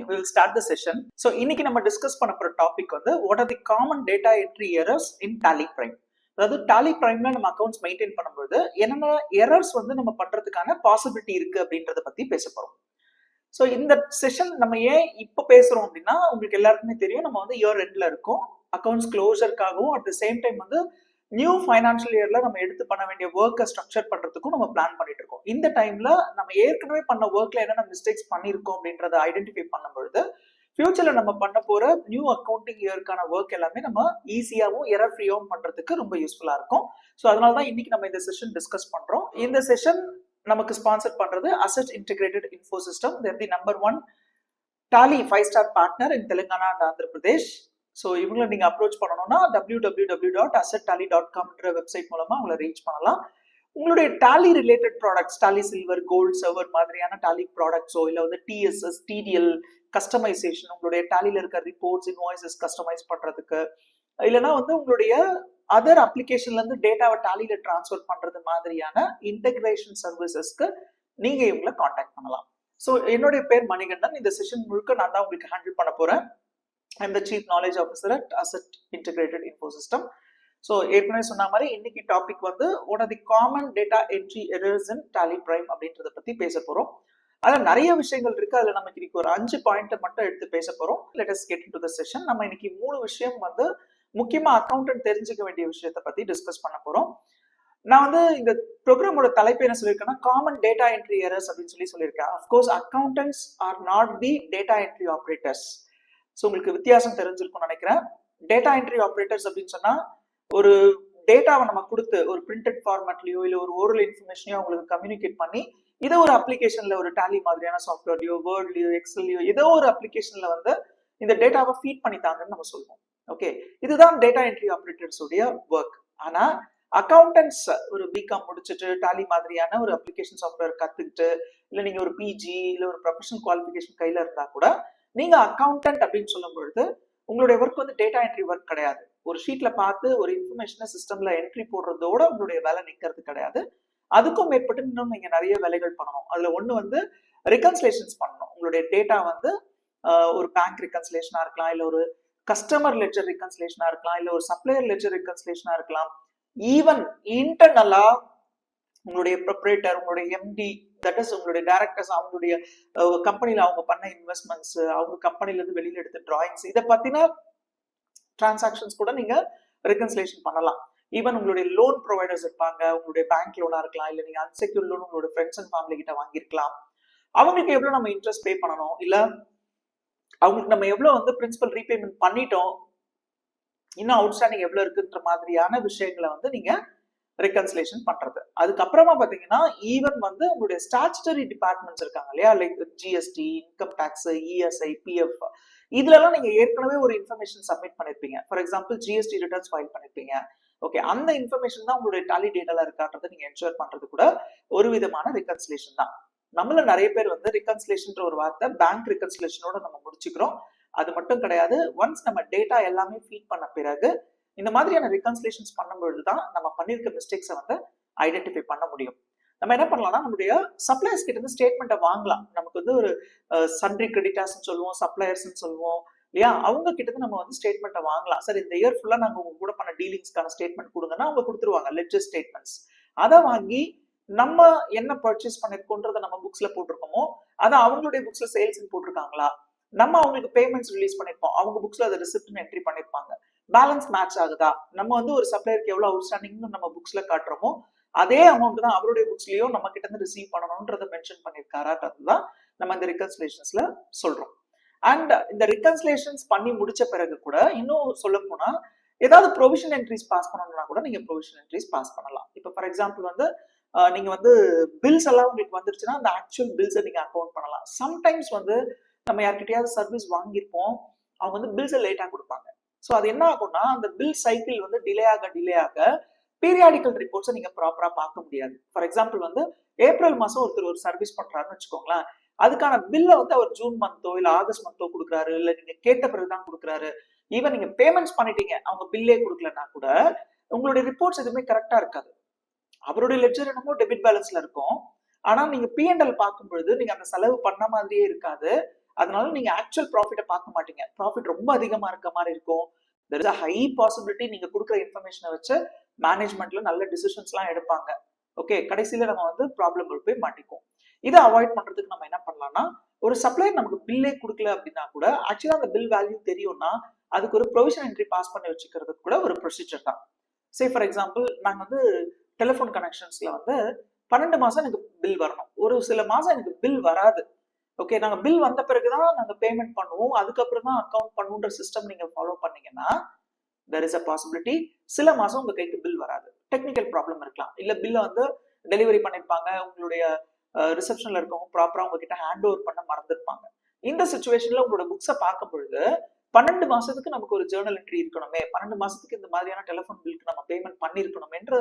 we will start the session. So இன்னைக்கு நம்ம discuss பண்ண போற டாபிக் வந்து what are the common data entry errors in Tally Prime. அதாவது Tally Primeல நம்ம அக்கவுண்ட்ஸ் மெயின்டைன் பண்ணும்போது என்னென்ன எரர்ஸ் வந்து நம்ம பண்றதுக்கான பாசிபிலிட்டி இருக்கு அப்படின்றத பத்தி பேச போறோம். ஸோ இந்த செஷன் நம்ம ஏன் இப்போ பேசுறோம் அப்படின்னா உங்களுக்கு எல்லாருக்குமே தெரியும் நம்ம வந்து இயர் எண்ட்ல இருக்கோம், அக்கௌண்ட்ஸ் க்ளோசருக்காகவும் அட் த சேம் டைம் வந்து நியூ ஃபைனான்ஷியல் இயர்ல நம்ம எடுத்து பண்ண வேண்டிய ஒர்க்கை ஸ்ட்ரக்சர் பண்றதுக்கும் நம்ம பிளான் பண்ணிட்டு இருக்கோம். இந்த டைம்ல நம்ம ஏற்கனவே பண்ண ஒர்க்ல என்னென்ன மிஸ்டேக்ஸ் பண்ணியிருக்கோம் அப்படின்றத ஐடென்டிஃபை பண்ணும்பொழுது ஃபியூச்சர்ல நம்ம பண்ண போற நியூ அக்கௌண்டிங் இயர்க்கான ஒர்க் எல்லாமே நம்ம ஈஸியாகவும் எரர் ஃப்ரீயாகவும் பண்றதுக்கு ரொம்ப யூஸ்ஃபுல்லா இருக்கும். ஸோ அதனால தான் இன்னைக்கு நம்ம இந்த செஷன் டிஸ்கஸ் பண்றோம். இந்த செஷன் நமக்கு ஸ்பான்சர் பண்றது asset integrated info system. They're the number 1 Tally 5-star partner in Telangana and Andhra Pradesh. So இவங்களை நீங்கள் அப்ரோச் பண்ணணும்னா www.assettally.com வெப்சைட் மூலமாக உங்களை ரீச் பண்ணலாம். உங்களுடைய Tally related products, Tally silver, gold, server மாதிரியான டாலி ப்ராடக்ட்ஸோ இல்லை வந்து டிஎஸ்எஸ், டிடிஎல் கஸ்டமைசேஷன், உங்களுடைய டாலியில் இருக்க ரிப்போர்ட்ஸ், இன்வாய்ஸஸ் கஸ்டமைஸ் பண்ணுறதுக்கு, இல்லைனா வந்து உங்களுடைய அதர் அப்ளிகேஷன்லேருந்து டேட்டாவை டாலியில் டிரான்ஸ்ஃபர் பண்ணுறது மாதிரியான இன்டெகிரேஷன் சர்வீசஸ்க்கு நீங்கள் இவங்களை காண்டாக்ட் பண்ணலாம். ஸோ என்னுடைய பேர் மணிகண்டன். இந்த செஷன் முழுக்க நான் தான் உங்களுக்கு ஹேண்டில் பண்ண போகிறேன். I'm the Chief Knowledge Officer at Asset Integrated Info System. So ஏற்கனவே சொன்ன மாதிரி இன்னைக்கு டாபிக் வந்து what are the common data entry errors in Tally Prime அப்படின்றத பத்தி பேச போறோம். அதில் நிறைய விஷயங்கள் இருக்கு. அதில் நம்ம இன்னைக்கு ஒரு 5 பாயிண்ட்டை மட்டும் எடுத்து பேச போறோம். Let us get into the session. நம்ம இன்னைக்கு 3 விஷயம் வந்து முக்கியமா அக்கௌண்டன்ட் தெரிஞ்சுக்க வேண்டிய விஷயத்தை பத்தி டிஸ்கஸ் பண்ண போறோம். நான் வந்து இந்த ப்ரோக்ராமோட தலைப்பு என்ன சொல்லியிருக்கேன்னா காமன் டேட்டா என்ட்ரி எரர்ஸ் அப்படின்னு சொல்லியிருக்கேன். Of course accountants are not the data entry operators. So உங்களுக்கு வித்தியாசம் தெரிஞ்சிருக்கும்னு நினைக்கிறேன். டேட்டா என்ட்ரி ஆப்ரேட்டர்ஸ் அப்படின்னு சொன்னா ஒரு டேட்டாவை நம்ம கொடுத்து ஒரு பிரிண்டட் ஃபார்மேட்லயோ இல்லை ஒரு ஓரல் இன்ஃபர்மேஷனையோ உங்களுக்கு கம்யூனிகேட் பண்ணி இதை ஒரு அப்ளிகேஷன்ல ஒரு டாலி மாதிரியான சாஃப்ட்வேர்லையோ வேர்ட்லயோ எக்ஸல்லையோ ஏதோ ஒரு அப்ளிகேஷன்ல வந்து இந்த டேட்டாவை ஃபீட் பண்ணித்தாங்கன்னு நம்ம சொல்லுவோம். ஓகே, இதுதான் டேட்டா என்ட்ரி ஆப்ரேட்டர்ஸ் உடைய ஒர்க். ஆனா அக்கௌண்டன்ஸ் ஒரு பிகாம் முடிச்சுட்டு டாலி மாதிரியான ஒரு அப்ளிகேஷன் சாஃப்ட்வேர் கத்துக்கிட்டு இல்லை நீங்க ஒரு பிஜி இல்லை ஒரு ப்ரொஃபஷனல் குவாலிஃபிகேஷன் கையில இருந்தா கூட நீங்க அக்கௌண்டன்ட் அப்படின்னு சொல்லும் பொழுது உங்களுடைய ஒர்க் வந்து டேட்டா என்ட்ரி ஒர்க் கிடையாது. ஒரு ஷீட்ல பார்த்து ஒரு இன்ஃபர்மேஷனை சிஸ்டம்ல என்ட்ரி போடுறதோட உங்களுடைய வேலை நிற்கிறது கிடையாது. அதுக்கும் மேற்பட்டு இன்னும் நீங்க நிறைய வேலைகள் பண்ணணும். அதுல ஒண்ணு வந்து ரெகன்சிலேஷன்ஸ் பண்ணணும். உங்களுடைய டேட்டா வந்து ஒரு பேங்க் ரெகன்சிலேஷனா இருக்கலாம், இல்ல ஒரு கஸ்டமர் லெட்ஜர் ரெகன்சிலேஷனா இருக்கலாம், இல்ல ஒரு சப்ளையர் லெட்ஜர் ரெகன்சிலேஷனா இருக்கலாம். ஈவன் இன்டர்னலா உங்களுடைய ப்ரொப்ரேட்டர், உங்களுடைய எம்டி, தட் இஸ் உங்களுடைய டைரக்டர்ஸ், அவங்களுடைய கம்பெனில அவங்க பண்ண இன்வெஸ்ட்மெண்ட்ஸ், அவங்க கம்பெனில இருந்து வெளியில எடுத்த டிராயிங்ஸ், இதை பத்தின டிரான்சாக்ஷன்ஸ் கூட நீங்க ரெகன்சிலேஷன் பண்ணலாம். ஈவன் உங்களுடைய லோன் ப்ரொவைடர்ஸ் இருப்பாங்க, உங்களுடைய பேங்க் லோனா இருக்கலாம், இல்ல நீங்க அன்செக்யூர்ட் லோன் உங்களோட ஃப்ரெண்ட்ஸ் அண்ட் ஃபேமிலி கிட்ட வாங்கியிருக்கலாம். அவங்களுக்கு எவ்வளவு நம்ம இன்ட்ரெஸ்ட் பே பண்ணணும், இல்ல அவங்களுக்கு நம்ம எவ்வளவு வந்து பிரின்சிபல் ரீபேமெண்ட் பண்ணிட்டோம், இன்னும் அவுட்ஸ்டாண்டிங் எவ்வளவு இருக்குன்ற மாதிரியான விஷயங்களை வந்து நீங்க ரெகன்சிலேஷன் பண்றது. அதுக்கப்புறமா பாத்தீங்கன்னா ஈவன் வந்து உங்களுடைய ஸ்டாச்சுட்டரி டிபார்ட்மெண்ட்ஸ் இருக்காங்க இல்லையா, like GST, income tax, ESI, PF, இதுலலாம் நீங்க ஏற்கனவே ஒரு இன்ஃபர்மேஷன் சப்மிட் பண்ணிருப்பீங்க. For example GST returns file பண்ணிருப்பீங்க. ஓகே, அந்த இன்ஃபர்மேஷன் தான் உங்களுடைய டாலி டேட்டால இருக்கான்றதை நீங்க என்ஷூர் பண்றது கூட ஒரு விதமான ரெகன்சிலேஷன் தான். நம்மள நிறைய பேர் வந்து ரெகன்சிலேஷன்ற ஒரு வார்த்தை பேங்க் ரெகன்சிலேஷனோட நம்ம முடிச்சுக்கிறோம். அது மட்டும் கிடையாது. ஒன்ஸ் நம்ம டேட்டா எல்லாமே ஃபீட் பண்ண பிறகு இந்த மாதிரியான ரெகன்சிலேஷன்ஸ் பண்ணும்பொழுது தான் நம்ம பண்ணிருக்க மிஸ்டேக்ஸை வந்து ஐடென்டிஃபை பண்ண முடியும். நம்ம என்ன பண்ணலாம்னா நம்மளுடைய சப்ளையர்ஸ் கிட்ட இருந்து ஸ்டேட்மெண்ட்டை வாங்கலாம். நமக்கு வந்து ஒரு சன்ட்ரி கிரெடிட்டார்ஸ் சொல்லுவோம், சப்ளையர்ஸ் சொல்லுவோம் இல்லையா, அவங்க கிட்ட இருந்து நம்ம வந்து ஸ்டேட்மெண்ட்டை வாங்கலாம். சார் இந்த இயர் ஃபுல்லா நாங்க உங்க கூட பண்ண டீலிங்ஸ்க்கான ஸ்டேட்மெண்ட் கொடுங்கன்னா அவங்க கொடுத்துருவாங்க, லெட்ஜர் ஸ்டேட்மெண்ட்ஸ். அதை வாங்கி நம்ம என்ன பர்ச்சேஸ் பண்ணிருக்கோன்றதை நம்ம புக்ஸ்ல போட்டிருக்கோமோ அதை அவங்களுடைய புக்ஸ்ல சேல்ஸ் போட்டிருக்காங்களா, நம்ம அவங்களுக்கு பேமெண்ட்ஸ் ரிலீஸ் பண்ணிருப்போம், அவங்க புக்ஸ்ல அதை ரிசிப்ட்னு என்ட்ரி பண்ணிருப்பாங்க, பேலன்ஸ் மேட்ச் ஆகுதா, நம்ம வந்து ஒரு சப்ளையருக்கு எவ்வளவு அவுட்ஸ்டாண்டிங்னு நம்ம புக்ஸ்ல காட்டுறோமோ அதே அமௌண்ட் தான் அவருடைய புக்ஸ்லயும் நம்ம கிட்ட இருந்து ரிசீவ் பண்ணணும்ன்றதை மென்ஷன் பண்ணிருக்காரான்றதுதான் நம்ம இந்த ரெகன்சிலேஷன்ஸ்ல சொல்றோம். அண்ட் இந்த ரெகன்சிலேஷன்ஸ் பண்ணி முடிச்ச பிறகு கூட இன்னும் சொல்ல போனா ஏதாவது ப்ரொவிஷன் என்ட்ரிஸ் பாஸ் பண்ணணும்னா கூட நீங்க ப்ரொவிஷன் என்ட்ரிஸ் பாஸ் பண்ணலாம். இப்போ ஃபார் எக்ஸாம்பிள் வந்து நீங்க வந்து பில்ஸ் எல்லாம் உங்களுக்கு வந்துருச்சுன்னா அந்த ஆக்சுவல் பில்ஸை நீங்க அக்கௌண்ட் பண்ணலாம். சம்டைம்ஸ் வந்து நம்ம யார்கிட்டயாவது சர்வீஸ் வாங்கியிருப்போம், அவங்க வந்து பில்ஸை லேட்டா கொடுப்பாங்க. ஸோ அது என்ன ஆகும்னா அந்த பில் சைக்கிள் வந்து டிலே ஆக பீரியாடிக்கல் ரிப்போர்ட்ஸை நீங்க ப்ராப்பரா பார்க்க முடியாது. ஃபார் எக்ஸாம்பிள் வந்து ஏப்ரல் மாசம் ஒருத்தர் ஒரு சர்வீஸ் பண்றாருன்னு வச்சுக்கோங்களேன், அதுக்கான பில்லை வந்து அவர் ஜூன் மந்தோ இல்ல ஆகஸ்ட் மந்தோ கொடுக்குறாரு, இல்ல நீங்க கேட்ட பிறகுதான் கொடுக்குறாரு. ஈவன் நீங்க பேமெண்ட்ஸ் பண்ணிட்டீங்க, அவங்க பில்லே கொடுக்கலன்னா கூட உங்களுடைய ரிப்போர்ட்ஸ் எதுவுமே கரெக்டா இருக்காது. அவருடைய லெட்ஜர் என்னமோ டெபிட் பேலன்ஸ்ல இருக்கும், ஆனா நீங்க P&L பார்க்கும் பொழுது நீங்க அந்த செலவு பண்ண மாதிரியே இருக்காது. அதனால நீங்க ஆக்சுவல் ப்ராஃபிட்டை பார்க்க மாட்டீங்க. ப்ராஃபிட் ரொம்ப அதிகமா இருக்க மாதிரி இருக்கும். There is a high possibility நீங்க கொடுக்குற இன்ஃபர்மேஷனை வச்சு மேனேஜ்மெண்ட்ல நல்ல டிசிஷன்ஸ்லாம் எடுப்பாங்க. ஓகே, கடைசியில நம்ம வந்து ப்ராப்ளம் போய் மாட்டிக்கும். இதை அவாய்ட் பண்றதுக்கு நம்ம என்ன பண்ணலாம்னா, ஒரு சப்ளையர் நமக்கு பில்லே கொடுக்கல அப்படின்னா கூட ஆக்சுவலா அந்த பில் வேல்யூ தெரியும்னா அதுக்கு ஒரு ப்ரொவிஷன் என்ட்ரி பாஸ் பண்ணி வச்சுக்கிறதுக்கு கூட ஒரு ப்ரொசீஜர் தான். சே ஃபார் எக்ஸாம்பிள், நாங்க வந்து டெலிஃபோன் கனெக்ஷன்ஸ்ல வந்து 12 மாசம் எனக்கு பில் வரணும், ஒரு சில மாசம் எனக்கு பில் வராது. ஓகே, நாங்க பில் வந்த பிறகுதான் நாங்க பேமெண்ட் பண்ணுவோம், அதுக்கப்புறம் தான் அக்கௌண்ட் பண்ணுன்ற சிஸ்டம் நீங்க ஃபாலோ பண்ணீங்கன்னா there is a possibility சில மாசம் உங்க கைக்கு பில் வராது. டெக்னிக்கல் ப்ராப்ளம் இருக்கலாம், இல்ல பில்ல வந்து டெலிவரி பண்ணிருப்பாங்க, உங்களுடைய ரிசப்ஷன்ல இருக்கவங்க ப்ராப்பரா உங்ககிட்ட ஹேண்ட் ஓவர் பண்ண மறந்துருப்பாங்க. இந்த சிச்சுவேஷன்ல உங்களோட புக்ஸை பார்க்கும் பொழுது 12 மாசத்துக்கு நமக்கு ஒரு ஜேர்னல் என்ட்ரி இருக்கணுமே, 12 மாசத்துக்கு இந்த மாதிரியான டெலிஃபோன் பில்க்கு நம்ம பேமெண்ட் பண்ணிருக்கணும் என்ற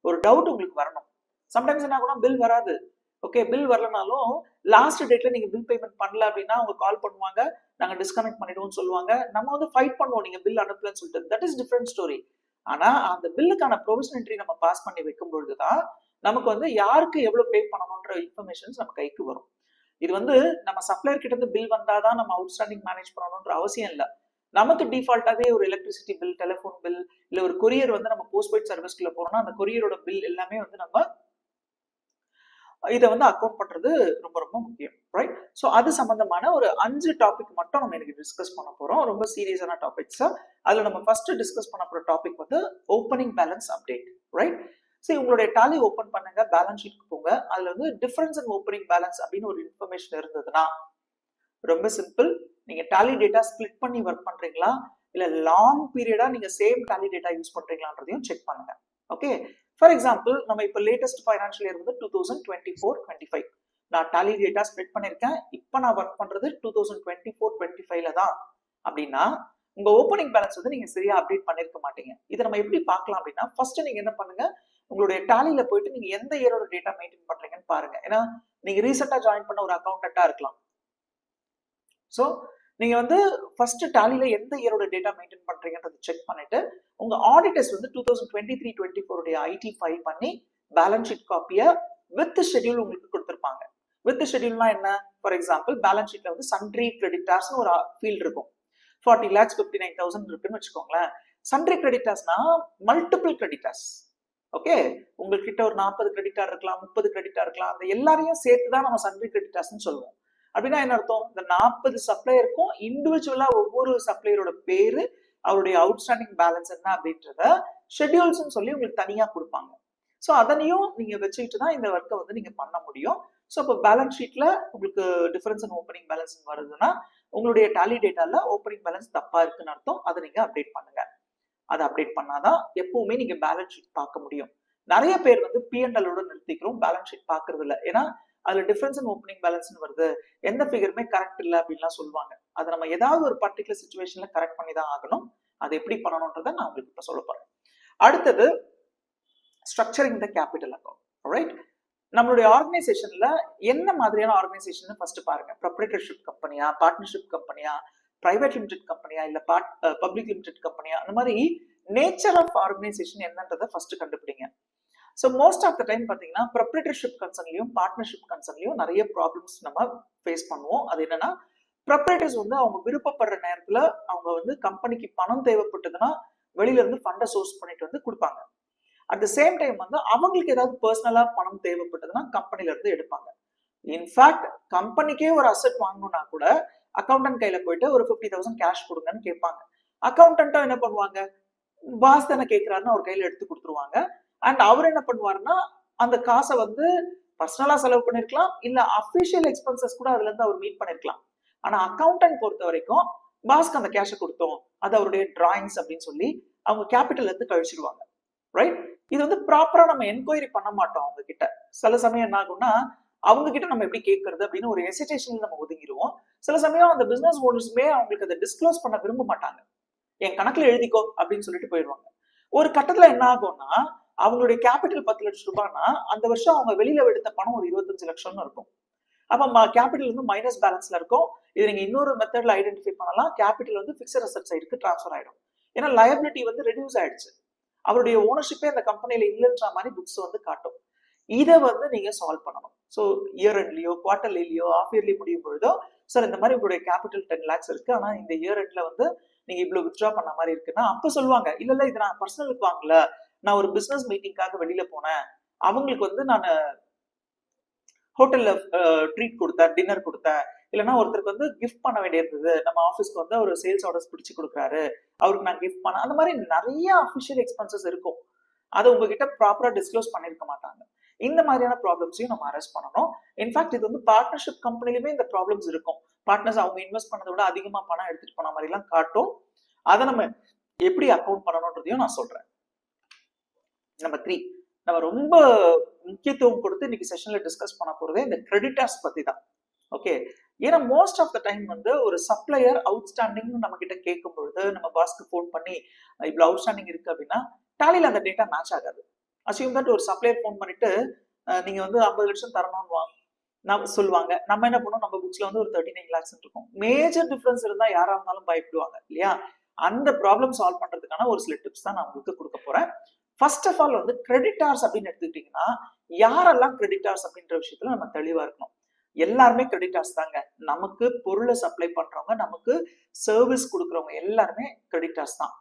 ஒரு டவுட் உங்களுக்கு வரணும். சம்டைம்ஸ் என்ன ஆகும்னா பில் வராது. ஓகே, பில் வரலனாலும் லாஸ்ட் டேட்ல நீங்க பில் பேமெண்ட் பண்ணல அப்படின்னா அவங்க கால் பண்ணுவாங்க, நாங்க டிஸ்கனெக்ட் பண்ணிடுவோம்னு சொல்லுவாங்க. நம்ம வந்து ஃபைட் பண்ணுவோம் நீங்க பில் அனுப்பலன்னு சொல்லிட்டு. That is different story. ஆனா அந்த பில்லுக்கான ப்ரொவிஷன் என்ட்ரி நம்ம பாஸ் பண்ணி வைக்கும் பொழுதுதான் நமக்கு வந்து யாருக்கு எவ்வளவு பே பண்ணணும்ன்ற இன்ஃபர்மேஷன்ஸ் நம்ம கைக்கு வரும். இது வந்து நம்ம சப்ளையர் கிட்ட இருந்து பில் வந்தாதான் நம்ம அவுட்ஸ்டாண்டிங் மேனேஜ் பண்ணணும்ன்ற அவசியம் இல்லை. நமக்கு டிஃபால்ட்டாவே ஒரு எலக்ட்ரிசிட்டி பில், டெலிஃபோன் பில், இல்ல ஒரு கொரியர் வந்து நம்ம போஸ்ட்பெய்ட் சர்வீஸ்க்குள்ள போறோம்னா அந்த கொரியரோட பில் எல்லாமே வந்து நம்ம இதை வந்து அக்கௌண்ட் பண்றது ரொம்ப ரொம்ப முக்கியம், ரைட்? ஸோ அது சம்பந்தமான ஒரு 5 டாபிக் மட்டும் நம்ம எனக்கு டிஸ்கஸ் பண்ண போறோம். ரொம்ப சீரியஸான டாபிக்ஸ். அதுல நம்ம ஃபர்ஸ்ட் டிஸ்கஸ் பண்ண போற டாபிக் வந்து ஓப்பனிங் பேலன்ஸ் அப்டேட், ரைட்? சரி, உங்களுடைய டாலி ஓப்பன் பண்ணுங்க, பேலன்ஸ் ஷீட்க்கு போங்க. அதுல வந்து டிஃபரன்ஸ் இன் ஓப்பனிங் பேலன்ஸ் அப்படின்னு ஒரு இன்ஃபர்மேஷன் இருந்ததுன்னா ரொம்ப சிம்பிள். நீங்க டாலி டேட்டா ஸ்பிளிட் பண்ணி ஒர்க் பண்றீங்களா, இல்ல லாங் பீரியடா நீங்க சேம் டாலி டேட்டா யூஸ் பண்றீங்களான்றதையும் செக் பண்ணுங்க. ஓகே, ஃபார் எக்ஸாம்பிள் நம்ம இப்போ லேட்டஸ்ட் ஃபைனான்ஷியல் இயர் வந்து 2024-25 நான் டாலி டேட்டா ஸ்ப்ரெட் பண்ணிருக்கேன். இப்போ நான் ஒர்க் பண்றது 2024-25ல தான் அப்படின்னா உங்க ஓப்பனிங் பேலன்ஸ் வந்து நீங்க சரியா அப்டேட் பண்ணிருக்க மாட்டீங்க. இதை நம்ம எப்படி பார்க்கலாம் அப்படின்னா, ஃபர்ஸ்ட் நீங்க என்ன பண்ணுங்க, உங்களுடைய டாலியில போயிட்டு நீங்க எந்த இயரோட டேட்டா மெயின்டைன் பண்றீங்கன்னு பாருங்க. ஏன்னா நீங்க ரீசெண்டா ஜாயின் பண்ண ஒரு அக்கௌண்டன்ட்டா இருக்கலாம். ஸோ நீங்க வந்து ஃபர்ஸ்ட் டாலியில எந்த இயரோட டேட்டா மெயின்டைன் பண்றீங்கன்றதை செக் பண்ணிட்டு உங்க ஆடிட்டர்ஸ் வந்து 2023-24 ஐடி ஃபைல் பண்ணி பேலன்ஸ் ஷீட் காப்பியை வித் ஷெட்யூல் உங்களுக்கு கொடுத்துருப்பாங்க. வித் ஷெட்யூல்னா என்ன? ஃபார் எக்ஸாம்பிள், பேலன்ஸ் ஷீட்ல வந்து சன்ட்ரி கிரெடிட்டார்ஸ்னு ஒரு ஃபீல்ட் இருக்கும். 40,59,000 இருக்குன்னு வச்சுக்கோங்களேன். சன்ட்ரி கிரெடிட்டார்ஸ்னா மல்டிபிள் கிரெடிட்டார்ஸ். ஓகே, உங்ககிட்ட ஒரு 40 கிரெடிட்டார் இருக்கலாம், 30 கிரெடிட்டார் இருக்கலாம். அந்த எல்லாரையும் சேர்த்து தான் நம்ம சன்ட்ரி கிரெடிட்டார்ஸ்னு சொல்லுவோம். அப்படின்னா என்ன அர்த்தம்? இந்த 40 சப்ளையருக்கும் இண்டிவிஜுவலா ஒவ்வொரு சப்ளையரோட பேரு, அவருடைய அவுட்ஸ்டாண்டிங் பேலன்ஸ் என்ன அப்படின்றத ஷெட்யூல்ஸ் சொல்லி உங்களுக்கு தனியா கொடுப்பாங்க. ஸோ அதனையும் நீங்க வச்சுக்கிட்டு தான் இந்த ஒர்க்கை வந்து நீங்க பண்ண முடியும். ஸோ இப்போ பேலன்ஸ் ஷீட்ல உங்களுக்கு டிஃபரன்ஸ் இன் ஓப்பனிங் பேலன்ஸ் வருதுன்னா உங்களுடைய டாலி டேட்டால ஓப்பனிங் பேலன்ஸ் தப்பா இருக்குன்னு அர்த்தம். அதை நீங்க அப்டேட் பண்ணுங்க. அதை அப்டேட் பண்ணாதான் எப்பவுமே நீங்க பேலன்ஸ் ஷீட் பார்க்க முடியும். நிறைய பேர் வந்து P&L-ஓட நிறுத்திக்கிறோம், பேலன்ஸ் ஷீட் பாக்குறது இல்லை. ஏன்னா அதுல டிஃபரன்ஸ் இன் ஓப்பனிங் பேலன்ஸ் வருது, எந்த ஃபிகருமே கரெக்ட் இல்லை அப்படின்லாம் சொல்லுவாங்க. அதை நம்ம ஏதாவது ஒரு பர்டிகுலர் சிச்சுவேஷன்ல கரெக்ட் பண்ணி தான் ஆகணும். அதை எப்படி பண்ணணும்ன்றதை நான் உங்களுக்கு இப்ப சொல்ல போறேன். அடுத்தது structuring the capital account, right? நம்மளுடைய ஆர்கனைசேஷன்ல என்ன மாதிரியான ஆர்கனைசேஷன் ஃபர்ஸ்ட் பாருங்க. ப்ரொப்ரைட்டர்ஷிப் கம்பெனியா, பார்ட்னர்ஷிப் கம்பெனியா, பிரைவேட் லிமிடெட் கம்பெனியா, இல்ல பப்ளிக் லிமிடெட் கம்பெனியா, அந்த மாதிரி நேச்சர் ஆஃப் ஆர்கனைசேஷன் என்னன்றதை ஃபர்ஸ்ட் கண்டுபிடிங்க. So most of the time பார்த்தீங்கன்னா ப்ரொப்ரைட்டர்ஷிப் கன்சர்ன்லையும் பார்ட்னர்ஷிப் கன்சர்ன்லையும் நிறைய ப்ராப்ளம்ஸ் நம்ம ஃபேஸ் பண்ணுவோம். அது என்னன்னா, ப்ரொப்ரைட்டர்ஸ் வந்து அவங்க விருப்பப்படுற நேரத்தில் அவங்க வந்து கம்பெனிக்கு பணம் தேவைப்பட்டதுன்னா வெளியில இருந்து ஃபண்டை சோர்ஸ் பண்ணிட்டு வந்து கொடுப்பாங்க. அட் த சேம் டைம் வந்து அவங்களுக்கு ஏதாவது பர்சனலா பணம் தேவைப்பட்டதுன்னா கம்பெனில இருந்து எடுப்பாங்க. இன்ஃபேக்ட் கம்பெனிக்கே ஒரு அசெட் வாங்கணும்னா கூட அக்கௌண்டன்ட் கையில போயிட்டு ஒரு 50,000 கேஷ் கொடுங்கன்னு கேட்பாங்க. அக்கௌண்டன்ட்டும் என்ன பண்ணுவாங்க, பாஸ் தானே கேட்கிறாருன்னு அவர் கையில எடுத்து கொடுத்துருவாங்க. அண்ட் அவர் என்ன பண்ணுவாருன்னா அந்த காசை வந்து பர்சனலா செலவு பண்ணிருக்கலாம், இல்ல அபிஷியல் எக்ஸ்பென்சஸ் கூட அதுல இருந்து அவர் மீட் பண்ணிருக்கலாம். ஆனா அக்கௌண்டன்ட் பொறுத்த வரைக்கும் பாஸ்க்கு அந்த கேஷை கொடுத்தோம், அது அவருடைய டிராயிங்ஸ் அப்படின்னு சொல்லி அவங்க கேபிட்டல் இருந்து கழிச்சிடுவாங்க, ரைட்? இது வந்து ப்ராப்பரா நம்ம என்கொயரி பண்ண மாட்டோம் அவங்க கிட்ட. சில சமயம் என்ன ஆகும்னா அவங்க கிட்ட நம்ம எப்படி கேட்கறது அப்படின்னு ஒரு ஹெசிடேஷன்ல நம்ம ஒதுங்கிடுவோம். சில சமயம் அந்த பிசினஸ் ஓனர்ஸுமே அவங்களுக்கு அதை டிஸ்க்ளோஸ் பண்ண விரும்ப மாட்டாங்க. என் கணக்குல எழுதிக்கோ அப்படின்னு சொல்லிட்டு போயிடுவாங்க. ஒரு கட்டத்துல என்ன ஆகும்னா அவங்களுடைய கேபிட்டல் 10 லட்சம் ரூபாய்னா அந்த வருஷம் அவங்க வெளியில எடுத்த பணம் ஒரு 25 லட்சம்னு இருக்கும். அப்ப கேபிட்டல் வந்து மைனஸ் பேலன்ஸ்ல இருக்கும். இது நீங்க இன்னொரு மெத்தட்ல ஐடென்டிஃபை பண்ணலாம். கேபிட்டல் வந்து பிக்ஸட் அசெட் சைடுக்கு டிரான்ஸ்ஃபர் ஆயிடும். ஏன்னா லயபிலிட்டி வந்து ரெடியூஸ் ஆயிடுச்சு, அவருடைய ஓனர்ஷிப்பே அந்த கம்பெனியில இல்லைன்ற மாதிரி புக்ஸ் வந்து காட்டும். இதை வந்து நீங்க சால்வ் பண்ணணும். ஸோ இயர் எண்ட்லயோ குவார்டர்லியோ ஆஃப் இயர்லி முடியும் பொழுதோ சார் இந்த மாதிரி உங்களுடைய கேபிட்டல் 10 lakhs இருக்கு, ஆனா இந்த இயர் எண்ட்ல வந்து நீங்க இவ்வளவு வித்ட்ரா பண்ண மாதிரி இருக்குன்னா அப்ப சொல்லுவாங்க, இல்ல இது நான் பர்சனலுக்கு வாங்கல, நான் ஒரு பிசினஸ் மீட்டிங்காக வெளியில போனேன், அவங்களுக்கு வந்து நான் ஹோட்டல்ல ட்ரீட் கொடுத்தேன், டின்னர் கொடுத்தேன், இல்லைன்னா ஒருத்தருக்கு வந்து கிஃப்ட் பண்ண வேண்டியிருந்தது, நம்ம ஆஃபீஸ்க்கு வந்து ஒரு சேல்ஸ் ஆர்டர்ஸ் பிடிச்சு கொடுக்குறாரு, அவருக்கு நான் கிஃப்ட் பண்ண, அந்த மாதிரி நிறைய அஃபிஷியல் எக்ஸ்பென்சஸ் இருக்கும். அதை உங்ககிட்ட ப்ராப்பரா டிஸ்க்ளோஸ் பண்ணிருக்க மாட்டாங்க. இந்த மாதிரியான ப்ராப்ளம்ஸையும் நம்ம அரெஸ்ட் பண்ணணும். இன்ஃபேக்ட் இது வந்து பார்ட்னர்ஷிப் கம்பெனிலுமே இந்த ப்ராப்ளம்ஸ் இருக்கும். பார்ட்னர்ஸ் அவங்க இன்வெஸ்ட் பண்ணதை விட அதிகமா பணம் எடுத்துட்டு போன மாதிரி எல்லாம் காட்டும். அதை நம்ம எப்படி அக்கௌண்ட் பண்ணணும்ன்றதையும் நான் சொல்றேன். நம்பர் 3, நம்ம ரொம்ப முக்கியத்துவம் கொடுத்து இன்னைக்கு செஷன்ல டிஸ்கஸ் பண்ண போறதே இந்த கிரெடிட்டர்ஸ் பத்தி தான். ஓகே, ஏன்னா மோஸ்ட் ஆஃப் த டைம் வந்து ஒரு சப்ளையர் அவுட்ஸ்டாண்டிங் நம்ம கிட்ட கேட்கும் பொழுது நம்ம பாஸ்க்கு ஃபோன் பண்ணி இவ்வளவு அவுட்ஸ்டாண்டிங் இருக்கு அப்படின்னா டாலியில் அந்த டேட்டா மேட்ச் ஆகாது. அசியூம் தட் ஒரு சப்ளையர் ஃபோன் பண்ணிட்டு நீங்க வந்து 50 லட்சம் தரணும்னு நம்ம சொல்லுவாங்க. நம்ம என்ன பண்ணுவோம், நம்ம புக்ஸ்ல வந்து ஒரு 39 lakhs இருக்கும். மேஜர் டிஃபரன்ஸ் இருந்தா யாரா இருந்தாலும் பயப்படுவாங்க இல்லையா? அந்த ப்ராப்ளம் சால்வ் பண்றதுக்கான ஒரு சில டிப்ஸ் தான் நான் உங்களுக்கு கொடுக்க போறேன். ஃபர்ஸ்ட் ஆஃப் ஆல் வந்து கிரெடிட்டார்ஸ் அப்படின்னு எடுத்துக்கிட்டீங்கன்னா யாரெல்லாம் கிரெடிட்டார்ஸ் அப்படின்ற விஷயத்துல நம்ம தெளிவா இருக்கணும். எல்லாருமே கிரெடிட்டார்ஸ் தாங்க. நமக்கு பொருளை சப்ளை பண்றவங்க, நமக்கு சர்வீஸ் கொடுக்குறவங்க எல்லாருமே கிரெடிட்டார்ஸ் தான்,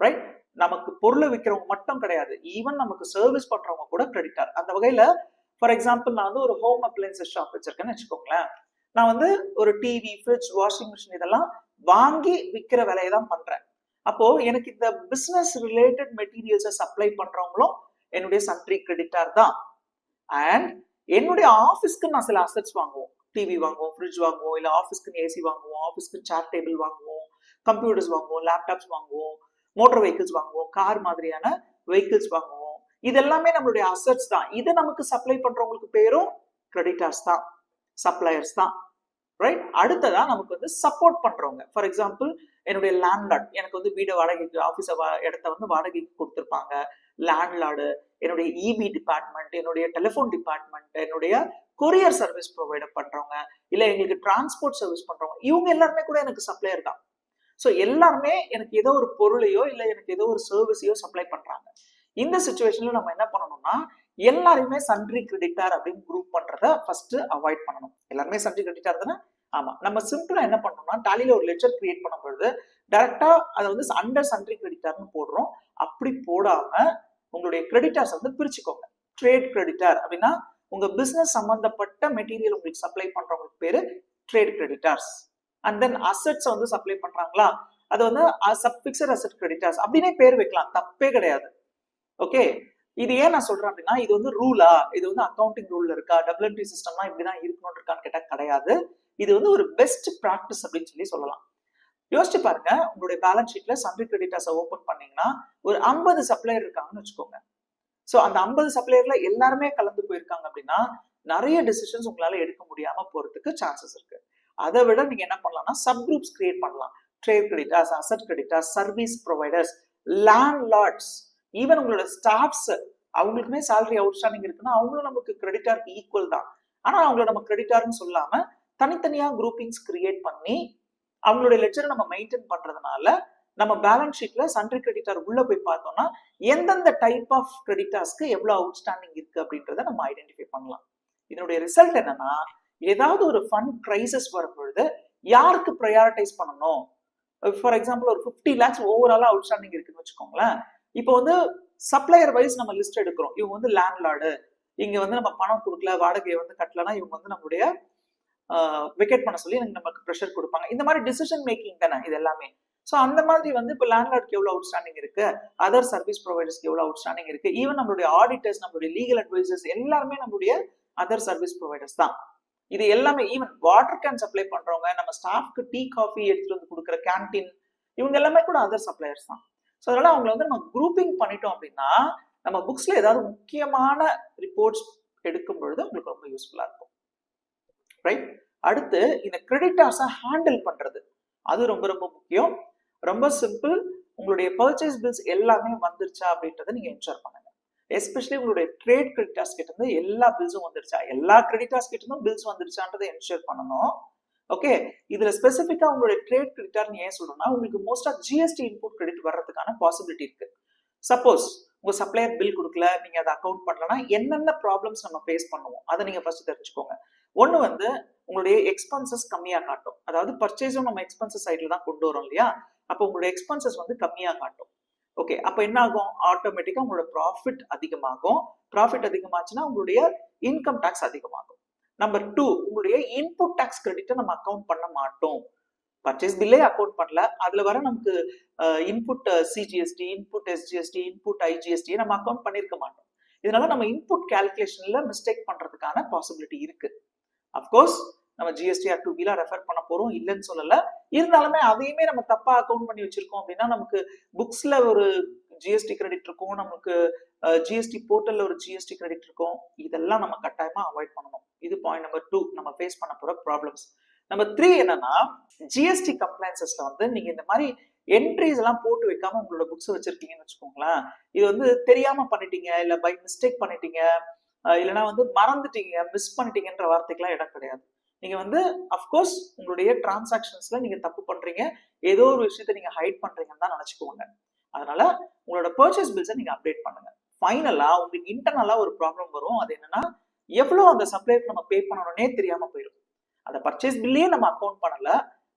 ரைட்? நமக்கு பொருளை விற்கிறவங்க மட்டும் கிடையாது, ஈவன் நமக்கு சர்வீஸ் பண்றவங்க கூட கிரெடிட்டார். அந்த வகையில ஃபார் எக்ஸாம்பிள் நான் வந்து ஒரு ஹோம் அப்ளையன்சஸ் ஷாப் வச்சிருக்கேன்னு வச்சுக்கோங்களேன். நான் வந்து ஒரு டிவி, ஃப்ரிட்ஜ், வாஷிங் மிஷின் இதெல்லாம் வாங்கி விற்கிற வேலையை தான் பண்றேன். அப்போ எனக்கு இந்த பிசினஸ் ரிலேட்டட் மெட்டீரியல்ஸை சப்ளை பண்றவங்களும் என்னுடைய சன்ட்ரி கிரெடிட்டார் தான். அண்ட் என்னுடைய ஆஃபீஸ்க்கு நான் சில அசெட்ஸ் வாங்குவோம், டிவி வாங்குவோம், ஃப்ரிட்ஜ் வாங்குவோம், இல்லை ஆஃபீஸ்க்கு ஏசி வாங்குவோம், ஆஃபீஸ்க்கு சேர் டேபிள் வாங்குவோம், கம்ப்யூட்டர்ஸ் வாங்குவோம், லேப்டாப்ஸ் வாங்குவோம், மோட்டார் வெஹிக்கிள்ஸ் வாங்குவோம், கார் மாதிரியான வெஹிக்கிள்ஸ் வாங்குவோம். இது எல்லாமே நம்மளுடைய அசெட்ஸ் தான். இது நமக்கு சப்ளை பண்றவங்களுக்கு பேரும் கிரெடிட்டார்ஸ் தான், சப்ளையர்ஸ் தான், ரைட்? அடுத்ததா நமக்கு வந்து சப்போர்ட் பண்றவங்க. ஃபார் எக்ஸாம்பிள் என்னுடைய லேண்ட்லார்ட் எனக்கு வந்து வீடு வாடகைக்கு, ஆஃபீஸ இடத்த வந்து வாடகைக்கு கொடுத்துருப்பாங்க, லேண்ட்லார்டு, என்னுடைய இபி டிபார்ட்மெண்ட், என்னுடைய டெலிஃபோன் டிபார்ட்மெண்ட், என்னுடைய கொரியர் சர்வீஸ் ப்ரொவைட் பண்றவங்க, இல்ல எங்களுக்கு டிரான்ஸ்போர்ட் சர்வீஸ் பண்றவங்க, இவங்க எல்லாருமே கூட எனக்கு சப்ளையர் தான். ஸோ எல்லாருமே எனக்கு ஏதோ ஒரு பொருளையோ இல்ல எனக்கு ஏதோ ஒரு சர்வீஸையோ சப்ளை பண்றாங்க. இந்த சிச்சுவேஷன்ல நம்ம என்ன பண்ணணும்னா எல்லாருமே சன்ட்ரி கிரெடிட்டார் அப்படின்னு குரூப் பண்றத ஃபர்ஸ்ட் அவாய்ட் பண்ணணும். எல்லாருமே சன்ட்ரி கிரெடிட்டார் தானே? ஆமா. நம்ம சிம்பிளா என்ன பண்ணணும்னா டாலியில ஒரு லெட்ஜர் கிரியேட் பண்ணும் பொழுது டைரக்டா அதை வந்து அண்டர் சன்ட்ரி கிரெடிட்டார்னு போடுறோம். அப்படி போடாம உங்களுடைய கிரெடிட்டார்ஸ் வந்து பிரிச்சுக்கோங்க. ட்ரேட் கிரெடிட்டார் அப்படின்னா உங்க பிசினஸ் சம்பந்தப்பட்ட மெட்டீரியல் உங்களுக்கு சப்ளை பண்றவங்களுக்கு பேரு trade creditors. And then assets வந்து சப்ளை பண்றாங்களா, அது வந்து ஃபிக்ஸட் அசெட் கிரெடிட்டார்ஸ் அப்படின்னே பேர் வைக்கலாம், தப்பே கிடையாது. ஓகே, இது ஏன் நான் சொல்றேன் அப்படின்னா இது வந்து ரூலா, இது வந்து அக்கௌண்டிங் ரூல்ல இருக்கா, WNT சிஸ்டம்லாம் இப்படிதான் இருக்கணும்னு இருக்கான்னு கேட்டா கிடையாது. இது வந்து ஒரு பெஸ்ட் பிராக்டிஸ் அப்படின்னு சொல்லலாம். யோசிச்சு பாருங்க, உங்களுடைய பேலன்ஸ் ஷீட்ல சன்ட்ரி கிரெடிட்டார்ஸ் ஓபன் பண்ணீங்கன்னா ஒரு 50 சப்ளையர் இருக்காங்கன்னு வச்சுக்கோங்க. சோ அந்த 50 சப்ளையர்ல எல்லாருமே கலந்து போயிருக்காங்க அப்படின்னா நிறைய டிசிஷன்ஸ் உங்களால எடுக்க முடியாம போறதுக்கு சான்சஸ் இருக்கு. அதை விட நீங்க என்ன பண்ணலாம்னா சப் குரூப்ஸ் கிரியேட் பண்ணலாம். Trade creditors, asset creditors, service providers, landlords, even உங்களோட ஸ்டாஃப்ஸ், அவங்களுக்குமே சேலரி அவுட்ஸ்டாண்டிங் இருக்குன்னா அவங்களும் நமக்கு கிரெடிட்டார்க்கு ஈக்குவல் தான். ஆனா அவங்கள நம்ம கிரெடிட்டார்னு சொல்லாம தனித்தனியா குரூப்பிங்ஸ் கிரியேட் பண்ணி அவங்களுடைய லெட்ஜரை நம்ம மெயின்டைன் பண்றதுனால நம்ம பேலன்ஸ் ஷீட்ல சன்ட்ரி கிரெடிட்டார் உள்ள போய் பார்த்தோம்னா எந்தெந்த டைப் ஆஃப் கிரெடிட்டார்ஸ்க்கு எவ்வளவு அவுட்ஸ்டாண்டிங் இருக்கு அப்படின்றத நம்ம ஐடென்டிஃபை பண்ணலாம். இதனுடைய ரிசல்ட் என்னன்னா ஏதாவது ஒரு ஃபண்ட் கிரைசிஸ் வரும்பொழுது யாருக்கு ப்ரையாரிட்டைஸ் பண்ணணும். ஃபார் எக்ஸாம்பிள் ஒரு 50 lakhs ஓவராலா அவுட்ஸ்டாண்டிங் இருக்குன்னு வச்சுக்கோங்களேன். இப்போ வந்து சப்ளையர் வைஸ் நம்ம லிஸ்ட் எடுக்கிறோம். இவங்க வந்து லேண்ட்லார்டு, இங்க வந்து நம்ம பணம் கொடுக்கல, வாடகையை வந்து கட்டலன்னா இவங்க வந்து நம்மளுடைய வெக்கேட் பண்ண சொல்லி நமக்கு ப்ரெஷர் கொடுப்பாங்க. இந்த மாதிரி டிசிஷன் மேக்கிங் தானே இது எல்லாமே. ஸோ அந்த மாதிரி வந்து இப்போ லேண்ட்லார்டுக்கு எவ்வளவு அவுட்ஸ்டாண்டிங் இருக்கு, அதர் சர்வீஸ் ப்ரொவைடர்ஸ்க்கு எவ்வளவு அவுட்ஸ்டாண்டிங் இருக்கு, ஈவன் நம்மளுடைய ஆடிட்டர்ஸ், நம்மளுடைய லீகல் அட்வைசர்ஸ் எல்லாருமே நம்மளுடைய அதர் சர்வீஸ் ப்ரொவைடர்ஸ் தான். இது எல்லாமே ஈவன் வாட்டர் கேன் சப்ளை பண்றவங்க, நம்ம ஸ்டாஃப்க்கு டீ காஃபி எடுத்துட்டு வந்து கொடுக்குற கேன்டீன், இவங்க எல்லாமே கூட அதர் சப்ளையர்ஸ் தான். ஸோ அதனால அவங்களை வந்து நம்ம குரூப்பிங் பண்ணிட்டோம் அப்படின்னா நம்ம புக்ஸ்ல ஏதாவது முக்கியமான ரிப்போர்ட்ஸ் எடுக்கும் பொழுது உங்களுக்கு ரொம்ப யூஸ்ஃபுல்லா இருக்கும், ரைட்? அடுத்து இந்த கிரெடிட்டார்ஸை ஹேண்டில் பண்றது, அது ரொம்ப ரொம்ப முக்கியம். ரொம்ப சிம்பிள். உங்களுடைய பர்ச்சேஸ் பில்ஸ் எல்லாமே வந்துருச்சா அப்படின்றத நீங்க என்ஷூர் பண்ணுங்க. எஸ்பெஷலி உங்களுடைய ட்ரேட் கிரெடிட்டார்ஸ் கிட்ட இருந்து எல்லா பில்ஸும் வந்துருச்சா, எல்லா கிரெடிட்டார்ஸ் கிட்ட இருந்தும் பில்ஸ் வந்துருச்சான்றதை என்ஷூர் பண்ணணும். ஓகே, இதுல ஸ்பெசிஃபிக்கா உங்களுடைய ட்ரேட் கிரெடிட்டார்னு ஏன் சொல்லணும்னா உங்களுக்கு மோஸ்டா ஜிஎஸ்டி இன்புட் கிரெடிட் வர்றதுக்கான பாசிபிலிட்டி இருக்கு. சப்போஸ் உங்க சப்ளையர் பில் கொடுக்கல, நீங்க அதை அக்கௌண்ட் பண்ணலன்னா என்னென்ன ப்ராப்ளம்ஸ் நம்ம ஃபேஸ் பண்ணுவோம் அதை நீங்க ஃபர்ஸ்ட் தெரிஞ்சுக்கோங்க. ஒண்ணு வந்து உங்களுடைய எக்ஸ்பென்சஸ் கம்மியா காட்டும். அதாவது பர்ச்சேஸும் நம்ம எக்ஸ்பென்சஸ் சைட்ல தான் கொண்டு வரோம் இல்லையா, அப்போ உங்களுடைய எக்ஸ்பென்சஸ் வந்து கம்மியா காட்டும். ஓகே, அப்ப என்ன ஆகும், ஆட்டோமேட்டிக்கா உங்களோட ப்ராஃபிட் அதிகமாகும். ப்ராஃபிட் அதிகமாச்சுன்னா உங்களுடைய இன்கம் டாக்ஸ் அதிகமாகும். நம்பர் 2, உங்களுடைய இன்புட் டாக்ஸ் கிரெடிட்டை நம்ம அக்கௌண்ட் பண்ண மாட்டோம். பர்ச்சேஸ் பில்லே அக்கௌண்ட் பண்ணல, அதுல வர நமக்கு input CGST, input SGST, input IGST நம்ம அக்கௌண்ட் பண்ணிருக்க மாட்டோம். இதனால நம்ம இன்புட் கால்குலேஷன்ல மிஸ்டேக் பண்றதுக்கான பாசிபிலிட்டி இருக்கு. அப்கோர்ஸ் நம்ம ஜிஎஸ்டி ஆர் 2B ரெஃபர் பண்ண போறோம், இல்லைன்னு சொல்லல. இருந்தாலுமே அதையுமே நம்ம தப்பா அக்கௌண்ட் பண்ணி வச்சிருக்கோம் அப்படின்னா நமக்கு புக்ஸ்ல ஒரு ஜிஎஸ்டி கிரெடிட் இருக்கும், நமக்கு ஜிஎஸ்டி போர்ட்டல்ல ஒரு ஜிஎஸ்டி கிரெடிட் இருக்கும். இதெல்லாம் நம்ம கட்டாயமா அவாய்ட் பண்ணணும். இது பாயிண்ட் நம்பர் 2, நம்ம ஃபேஸ் பண்ண போற ப்ராப்ளம்ஸ். நம்பர் 3 என்னன்னா, ஜிஎஸ்டி கம்ப்ளைன்சஸ்ல வந்து நீங்க இந்த மாதிரி என்ட்ரிஸ் எல்லாம் போட்டு வைக்காம உங்களோட புக்ஸ் வச்சிருக்கீங்கன்னு வச்சுக்கோங்களேன். இது வந்து தெரியாம பண்ணிட்டீங்க, இல்ல பை மிஸ்டேக் பண்ணிட்டீங்க, இல்லைன்னா வந்து மறந்துட்டீங்க, மிஸ் பண்ணிட்டீங்கன்ற வார்த்தைக்கெல்லாம் இடம் கிடையாது. நீங்க வந்து அப்கோர்ஸ் உங்களுடைய டிரான்சாக்ஷன்ஸ்ல நீங்க தப்பு பண்றீங்க, ஏதோ ஒரு விஷயத்த நீங்க ஹைட் பண்றீங்கன்னு தான் நினைச்சுக்கோங்க. அதனால உங்களோட பர்ச்சேஸ் பில்ஸை நீங்க அப்டேட் பண்ணுங்க. ஃபைனலா உங்களுக்கு இன்டர்னலா ஒரு ப்ராப்ளம் வரும். அது என்னன்னா, எவ்வளவு அந்த சப்ளையருக்கு நம்ம பே பண்ணணும்னே தெரியாம போயிடும். அந்த பர்ச்சேஸ் பில்லே நம்ம அக்கௌண்ட் பண்ணல,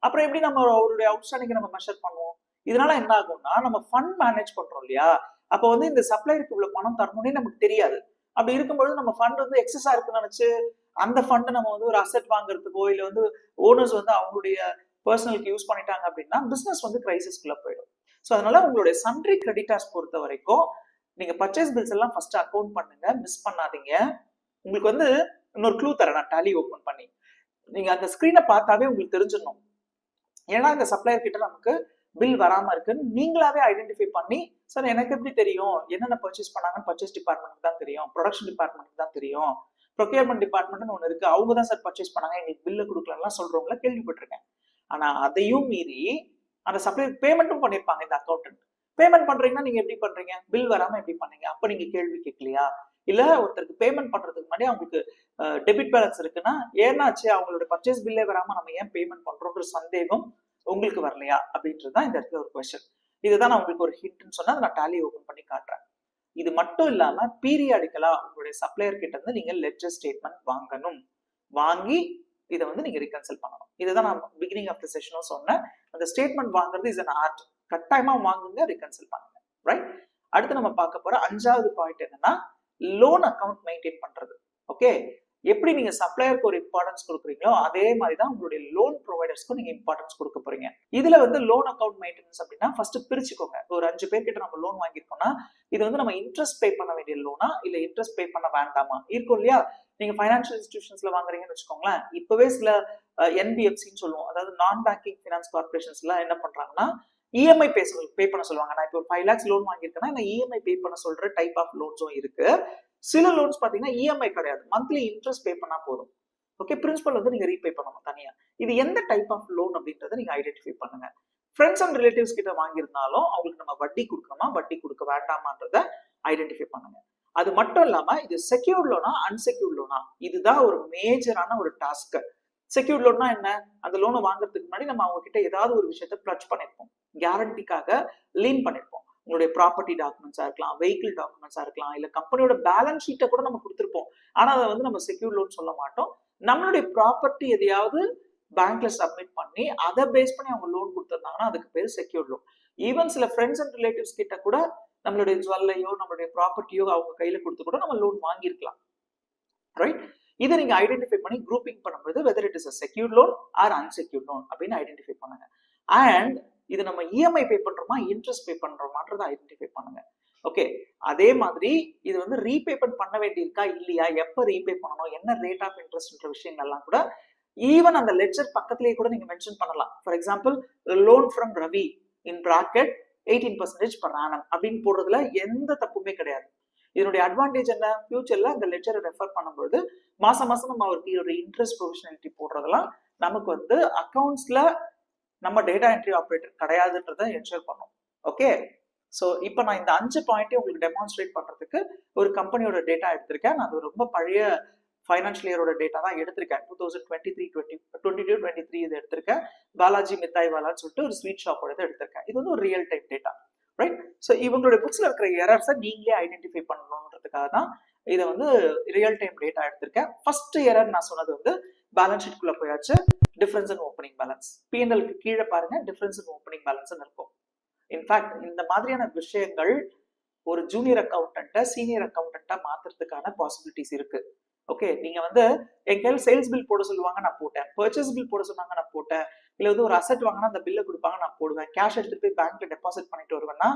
அப்புறம் எப்படி நம்ம அவருடைய அவுட்ஸ்டாண்டிங் நம்ம மெஷர் பண்ணுவோம்? இதனால என்ன ஆகும்னா, நம்ம ஃபண்ட் மேனேஜ் பண்றோம் இல்லையா, அப்போ வந்து இந்த சப்ளையருக்கு இவ்வளவு பணம் தரணும்னே நமக்கு தெரியாது. அப்படி இருக்கும்போது நம்ம ஃபண்ட் வந்து எக்ஸஸா இருக்குன்னு நினைச்சு அந்த ஃபண்டை நம்ம வந்து ஒரு அசெட் வாங்குறதுக்கோ இல்ல வந்து ஓனர்ஸ் வந்து அவங்களுடைய பர்சனலுக்கு யூஸ் பண்ணிட்டாங்க அப்படின்னா பிசினஸ் வந்து கிரைசிஸ்குள்ள போயிடும். ஸோ அதனால உங்களுடைய சன்ட்ரி கிரெடிட்டார்ஸ் பொறுத்த வரைக்கும் நீங்க பர்ச்சேஸ் பில்ஸ் எல்லாம் ஃபர்ஸ்ட் அக்கௌண்ட் பண்ணுங்க, மிஸ் பண்ணாதீங்க. உங்களுக்கு வந்து இன்னொரு க்ளூ தரேன் நான் டாலி ஓபன் பண்ணி. நீங்க அந்த ஸ்கிரீனை பார்த்தாவே உங்களுக்கு தெரிஞ்சிடணும், ஏன்னா இந்த சப்ளையர் கிட்ட நமக்கு பில் வராம இருக்குன்னு நீங்களாவே ஐடென்டிஃபை பண்ணி, சார் எனக்கு எப்படி தெரியும் என்னென்ன பர்ச்சேஸ் பண்ணாங்கன்னு பர்ச்சேஸ் டிபார்ட்மெண்ட்டுக்கு தான் தெரியும், ப்ரொடக்ஷன் டிபார்ட்மெண்ட்டுக்கு தான் தெரியும், ப்ரொக்யூர்மெண்ட் டிபார்ட்மெண்ட்னு ஒன்று இருக்கு, அவங்க தான் சார் பர்ச்சேஸ் பண்ணாங்க, எங்களுக்கு பில்ல கொடுக்கலன்னா சொல்றவங்கள கேள்விப்பட்டிருக்கேன். ஆனா அதையும் மீறி அந்த சப்ளையர் பேமெண்ட்டும் பண்ணிருப்பாங்க. இந்த அக்கௌண்டன்ட் பேமெண்ட் பண்றீங்கன்னா நீங்க எப்படி பண்றீங்க, பில் வராம எப்படி பண்ணீங்க, அப்ப நீங்க கேள்வி கேட்கலையா? இல்ல ஒருத்தருக்கு பேமெண்ட் பண்றதுக்கு முன்னாடி அவங்களுக்கு டெபிட் பேலன்ஸ் இருக்குன்னா ஏன்னாச்சு அவங்களோட பர்ச்சேஸ் பில்லே வராம நம்ம ஏன் பேமெண்ட் பண்றோம்ன்ற சந்தேகம் உங்களுக்கு வரலையா அப்படின்றதுதான் இந்த இடத்துல ஒரு கொஸ்டின். இதுதான் நான் உங்களுக்கு ஒரு ஹிண்ட்னு சொன்னா நான் டாலி ஓபன் பண்ணி காட்டுறேன். இது மட்டும் இல்லாம பீரியாடிக்கலா உங்களுடைய சப்ளையர் கிட்ட இருந்து நீங்க லெட்ஜர் ஸ்டேட்மெண்ட் வாங்கணும், வாங்கி இதை வந்து நீங்க ரீகன்சல் பண்ணணும். இதுதான் நான் பிகினிங் ஆஃப் த செஷனும் சொன்னேன். அந்த ஸ்டேட்மெண்ட் வாங்குறது இஸ் அன் ஆர்ட். கட்டாயமா வாங்குங்க, ரீகன்சல் பண்ணுங்க. ரைட், அடுத்து நம்ம பார்க்க போற 5வது பாயிண்ட் என்னன்னா, லோன் அக்கௌண்ட் மெயின்டைன் பண்றது. ஓகே, எப்படி நீங்க சப்ளையருக்கு ஒரு இம்பார்ட்டன்ஸ் கொடுக்குறீங்களோ அதே மாதிரி தான் உங்களுடைய லோன் ப்ரொவைடர்ஸ்க்கும் நீங்க இம்பார்ட்டன்ஸ் கொடுக்க போறீங்க. இதுல வந்து லோன் அக்கௌண்ட் மெயின்டெனன்ஸ் அப்படின்னா ஃபர்ஸ்ட் பிரிச்சுக்கோங்க. ஒரு 5 பேர்கிட்ட நம்ம லோன் வாங்கியிருக்கோம்னா இது வந்து நம்ம இன்ட்ரெஸ்ட் பே பண்ண வேண்டிய லோனா இல்ல இன்ட்ரெஸ்ட் பே பண்ண வேண்டாமா இருக்கும் இல்லையா? நீங்க ஃபைனான்சியல் இன்ஸ்டிடியூஷன்ஸ்ல வாங்குறீங்கன்னு வச்சுக்கோங்களேன், இப்பவே சில என்பிஎஃப்சின்னு சொல்லுவோம், அதாவது நான் பேங்கிங் ஃபினான்ஸ் கார்பரேஷன்ஸ்ல என்ன பண்றாங்கன்னா இஎம்ஐ பே பண்ண சொல்லுவாங்க. நான் இப்போ ஒரு 5 lakhs லோன் வாங்கியிருக்கேன்னா இந்த இஎம்ஐ பே பண்ண சொல்ற டைப் ஆஃப் லோன்ஸும் இருக்கு. சில லோன்ஸ் பாத்தீங்கன்னா இஎம்ஐ கிடையாது, மந்த்லி இன்ட்ரெஸ்ட் பே பண்ணா போதும். ஓகே, பிரின்சிபல் வந்து நீங்க ரீபே பண்ணணும் தனியா. இது எந்த டைப் ஆஃப் லோன் அப்படின்றத நீங்க ஐடென்டிஃபை பண்ணுங்க. ஃப்ரெண்ட்ஸ் அண்ட் ரிலேட்டிவ்ஸ் கிட்ட வாங்கியிருந்தாலும் அவங்களுக்கு நம்ம வட்டி கொடுக்கணுமா வட்டி கொடுக்க வேண்டாமான்றத ஐடென்டிஃபை பண்ணுங்க. அது மட்டும் இல்லாம இது செக்யூர்ட் லோனா அன்செக்யூர்ட் லோனா, இதுதான் ஒரு மேஜரான ஒரு டாஸ்க். செக்யூர்ட் லோன்னா என்ன, அந்த லோனை வாங்குறதுக்கு முன்னாடி நம்ம அவங்க கிட்ட ஏதாவது ஒரு விஷயத்த பிளட்ஜ் பண்ணிருப்போம், கேரண்டிக்காக லீன் பண்ணிருப்போம். உங்களுடைய ப்ராப்பர்ட்டி டாக்குமெண்ட்ஸா இருக்கலாம், வெஹிக்கிள் டாக்குமெண்ட்ஸா இருக்கலாம், இல்ல கம்பெனியோட பேலன்ஸ் ஷீட்டை கூட நம்ம கொடுத்துருப்போம். ஆனா அதை வந்து நம்ம செக்யூர் லோன் சொல்ல மாட்டோம். நம்மளுடைய ப்ராப்பர்ட்டி எதையாவது பேங்க்ல சப்மிட் பண்ணி அதை பேஸ் பண்ணி அவங்க லோன் கொடுத்துருந்தாங்கன்னா அதுக்கு பேர் செக்யூர் லோன். ஈவன் சில ஃப்ரெண்ட்ஸ் அண்ட் ரிலேட்டிவ்ஸ் கிட்ட கூட நம்மளுடைய ஜுவல்லையோ நம்மளுடைய ப்ராப்பர்ட்டியோ அவங்க கையில கொடுத்து கூட நம்ம லோன் வாங்கியிருக்கலாம். ரைட், இதை நீங்க ஐடென்டிஃபை பண்ணி குரூப்பிங் பண்ணும்போது whether it is a secure loan or unsecured loan அப்படின்னு ஐடென்டிஃபை பண்ணுங்க. அண்ட் இது நம்ம இஎம்ஐ பே பண்றோமா இன்ட்ரெஸ்ட் பே பண்றோமான்றதை ஐடென்டிஃபை பண்ணுங்க. ஓகே, அதே மாதிரி இது வந்து ரீபேமெண்ட் பண்ண வேண்டியிருக்கா இல்லையா, எப்ப ரீபே பண்ணணும், என்ன ரேட் ஆஃப் இன்ட்ரெஸ்ட்ன்ற விஷயங்கள்லாம் கூட ஈவன் அந்த லெட்ஜர் பக்கத்திலேயே கூட நீங்க மென்ஷன் பண்ணலாம். For example, loan from Ravi in bracket 18% per annum அப்படின்னு போடுறதுல எந்த தப்புமே கிடையாது. இதனுடைய அட்வான்டேஜ் என்ன, ஃபியூச்சர்ல அந்த லெட்ஜரை ரெஃபர் பண்ணும்போது மாசம் மாசம் நம்ம அவருக்கு ஒரு இன்ட்ரெஸ்ட் ப்ரொவிஷனாலிட்டி போடுறதெல்லாம் நமக்கு வந்து அக்கௌண்ட்ஸ்ல நம்ம டேட்டா என்ட்ரி ஆப்ரேட்டர் கிடையாதுன்றதை என்ஷூர் பண்ணும். ஓகே, ஸோ இப்போ நான் இந்த 5 பாயிண்ட்டையும் உங்களுக்கு டெமான்ஸ்ட்ரேட் பண்றதுக்கு ஒரு கம்பெனியோட டேட்டா எடுத்திருக்கேன். நான் அது ரொம்ப பழைய ஃபைனான்ஷியல் இயரோட டேட்டா தான் எடுத்திருக்கேன். 2022-23 இது எடுத்திருக்கேன். பாலாஜி மித்தாய் வாலான்னு சொல்லிட்டு ஒரு ஸ்வீட் ஷாப்போட இதை எடுத்திருக்கேன். இது வந்து ஒரு real time data. Right? So இவங்களுடைய புக்ஸ்ல இருக்கிற எரர்ஸை நீங்களே ஐடென்டிஃபை பண்ணணுன்றதுக்காக தான் இதை வந்து ரியல் டைம் டேட்டா எடுத்திருக்கேன். ஃபர்ஸ்ட் எரர் நான் சொன்னது வந்து பேலன்ஸ் ஷீட்குள்ள போயாச்சு, டிஃபரன்ஸ் இன் ஓப்பனிங் பேலன்ஸ். பிஎன்எல்க்கு கீழே பாருங்க டிஃபரன்ஸ் இன் ஓப்பனிங் பேலன்ஸ் இருக்கும். இன்ஃபேக்ட் இந்த மாதிரியான விஷயங்கள் ஒரு ஜூனியர் அக்கௌண்டன்ட்டை சீனியர் அக்கௌண்டன்ட்டா மாத்துறதுக்கான பாசிபிலிட்டிஸ் இருக்கு. ஓகே, நீங்க வந்து என் கையில் சேல்ஸ் பில் போட சொல்லுவாங்க, நான் போட்டேன். பர்ச்சேஸ் பில் போட சொன்னாங்க, நான் போட்டேன். இல்ல வந்து ஒரு அசெட் வாங்கினா அந்த பில்லை கொடுப்பாங்க, நான் போடுவேன். கேஷ் எடுத்துட்டு போய் பேங்க்ல டெபாசிட் பண்ணிட்டு வருவேன்னா